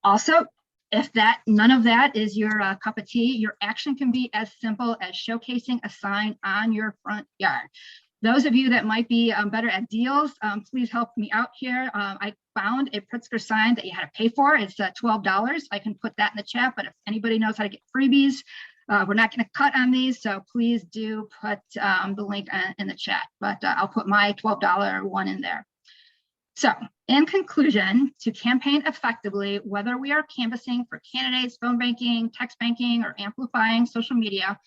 Also, if none of that is your cup of tea, your action can be as simple as showcasing a sign on your front yard. Those of you that might be better at deals, please help me out here. I found a Pritzker sign that you had to pay for. It's $12. I can put that in the chat, but if anybody knows how to get freebies, we're not going to cut on these. So please do put the link in the chat, but I'll put my $12 one in there. So in conclusion, to campaign effectively, whether we are canvassing for candidates, phone banking, text banking, or amplifying social media,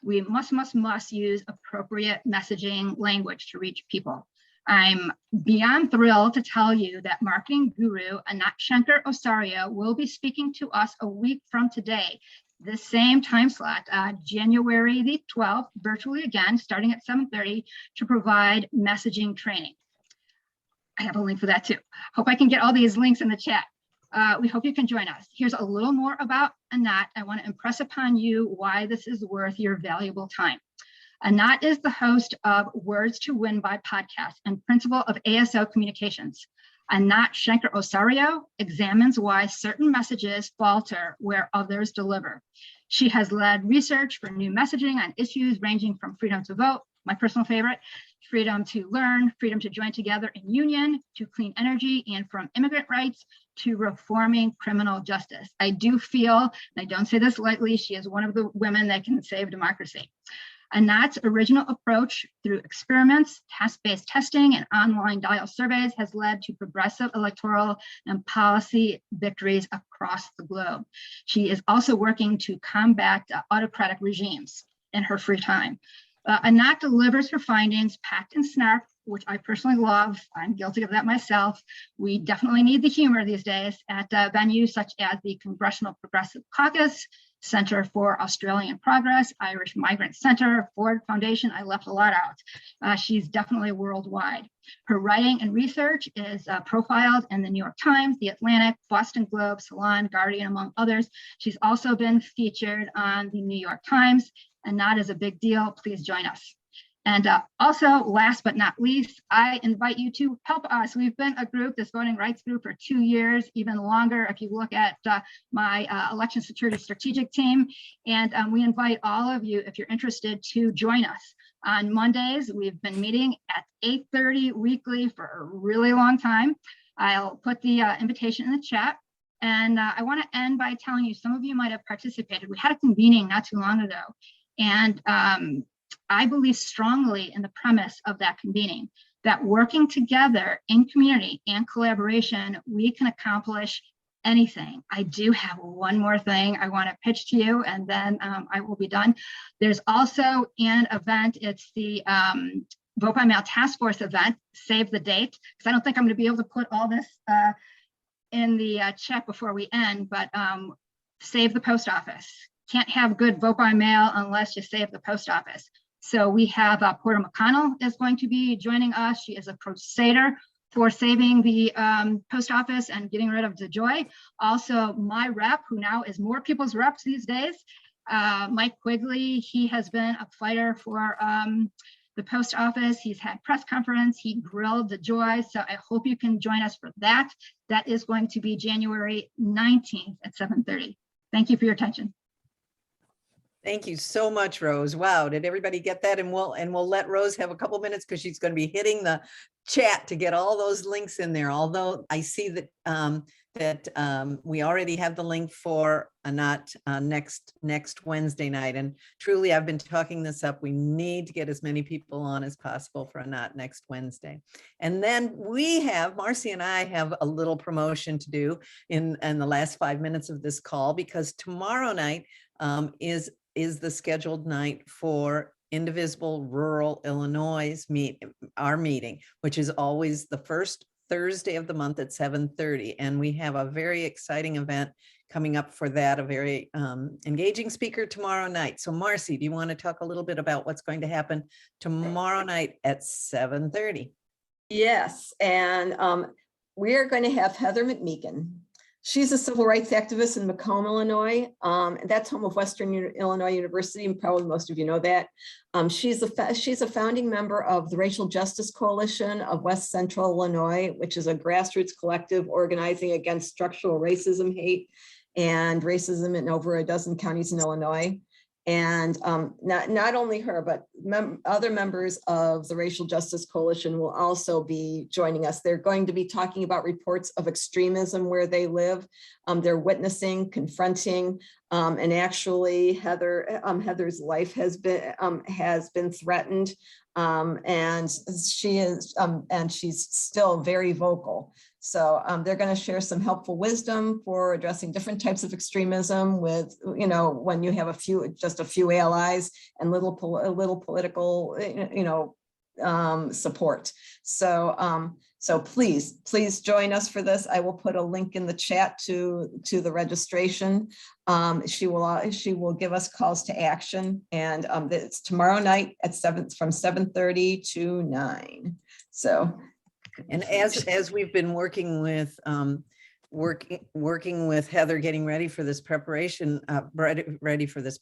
we must use appropriate messaging language to reach people. I'm beyond thrilled to tell you that marketing guru Anat Shenker-Osario will be speaking to us a week from today, this same time slot, January the 12th, virtually again, starting at 7:30, to provide messaging training. I have a link for that too. Hope I can get all these links in the chat. We hope you can join us. Here's a little more about Anat. I want to impress upon you why this is worth your valuable time. Anat is the host of Words to Win By podcast and principal of ASO Communications. Anat Shenker-Osario examines why certain messages falter where others deliver. She has led research for new messaging on issues ranging from freedom to vote, my personal favorite, freedom to learn, freedom to join together in union, to clean energy, and from immigrant rights to reforming criminal justice. I do feel, and I don't say this lightly, she is one of the women that can save democracy. Anat's original approach through experiments, task-based testing, and online dial surveys has led to progressive electoral and policy victories across the globe. She is also working to combat autocratic regimes in her free time. Anat delivers her findings packed in snark, which I personally love. I'm guilty of that myself. We definitely need the humor these days at venues such as the Congressional Progressive Caucus, Center for Australian Progress, Irish Migrant Center, Ford Foundation. I left a lot out. She's definitely worldwide. Her writing and research is profiled in the New York Times, The Atlantic, Boston Globe, Salon, Guardian, among others. She's also been featured on the New York Times, and that is a big deal. Please join us. And also, last but not least, I invite you to help us. We've been a group, this voting rights group, for 2 years, even longer, if you look at my election security strategic team. And we invite all of you, if you're interested, to join us. On Mondays, we've been meeting at 8:30 weekly for a really long time. I'll put the invitation in the chat. And I want to end by telling you, some of you might have participated. We had a convening not too long ago. And I believe strongly in the premise of that convening, that working together in community and collaboration, we can accomplish anything. I do have one more thing I want to pitch to you, and then I will be done. There's also an event. It's the Vote by Mail Task Force event. Save the date, because I don't think I'm going to be able to put all this in the chat before we end, but save the post office. Can't have good vote by mail unless you save the post office. So we have Porter McConnell is going to be joining us. She is a crusader for saving the post office and getting rid of the joy. Also, my rep, who now is more people's reps these days, Mike Quigley, he has been a fighter for the post office. He's had press conference, he grilled the joy. So I hope you can join us for that. That is going to be January 19th at 7:30. Thank you for your attention. Thank you so much, Rose. Wow, did everybody get that? And we'll let Rose have a couple minutes because she's going to be hitting the chat to get all those links in there. Although I see that we already have the link for a not next Wednesday night. And truly, I've been talking this up. We need to get as many people on as possible for a not next Wednesday. And then we have, Marcy and I have a little promotion to do in the last 5 minutes of this call, because tomorrow night is the scheduled night for Indivisible Rural Illinois our meeting, which is always the first Thursday of the month at 7:30. And we have a very exciting event coming up for that, a very engaging speaker tomorrow night. So Marcy, do you want to talk a little bit about what's going to happen tomorrow night at 7:30? Yes, and we're going to have Heather McMeekin. She's a civil rights activist in Macomb, Illinois. That's home of Western Illinois University, and probably most of you know that. She's a founding member of the Racial Justice Coalition of West Central Illinois, which is a grassroots collective organizing against structural racism, hate, and racism in over a dozen counties in Illinois. And not only her, but other members of the Racial Justice Coalition will also be joining us. They're going to be talking about reports of extremism where they live. They're witnessing, confronting, and actually Heather's life has been threatened. And she's still very vocal. So they're going to share some helpful wisdom for addressing different types of extremism with, when you have just a few allies and little political, support. So please join us for this. I will put a link in the chat to the registration. She will give us calls to action, and it's tomorrow night at from 7:30 to 9. So. And as we've been working with Heather, getting ready for this preparation, ready for this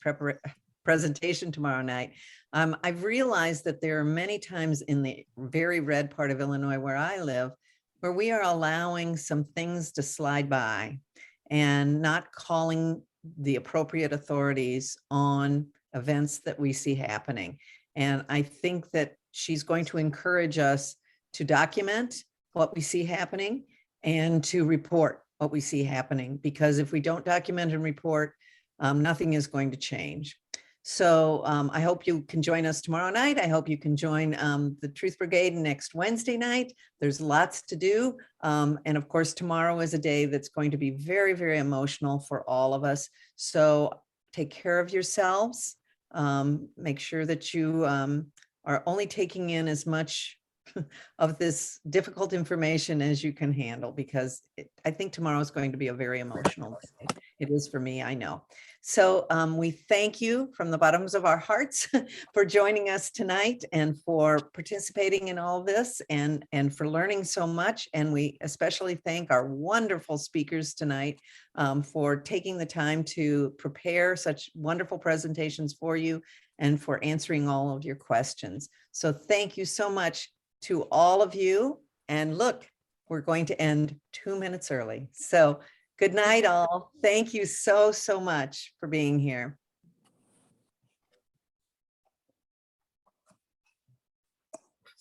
presentation tomorrow night, I've realized that there are many times in the very red part of Illinois where I live, where we are allowing some things to slide by and not calling the appropriate authorities on events that we see happening. And I think that she's going to encourage us to document what we see happening and to report what we see happening, because if we don't document and report, nothing is going to change. So I hope you can join us tomorrow night. I hope you can join the Truth Brigade next Wednesday night. There's lots to do. And of course, tomorrow is a day that's going to be very, very emotional for all of us. So take care of yourselves. Make sure that you are only taking in as much of this difficult information as you can handle, because I think tomorrow is going to be a very emotional day. It is for me, I know. So we thank you from the bottoms of our hearts for joining us tonight and for participating in all this and for learning so much. And we especially thank our wonderful speakers tonight for taking the time to prepare such wonderful presentations for you and for answering all of your questions. So thank you so much to all of you. And look, we're going to end 2 minutes early. So good night, all. Thank you so much for being here.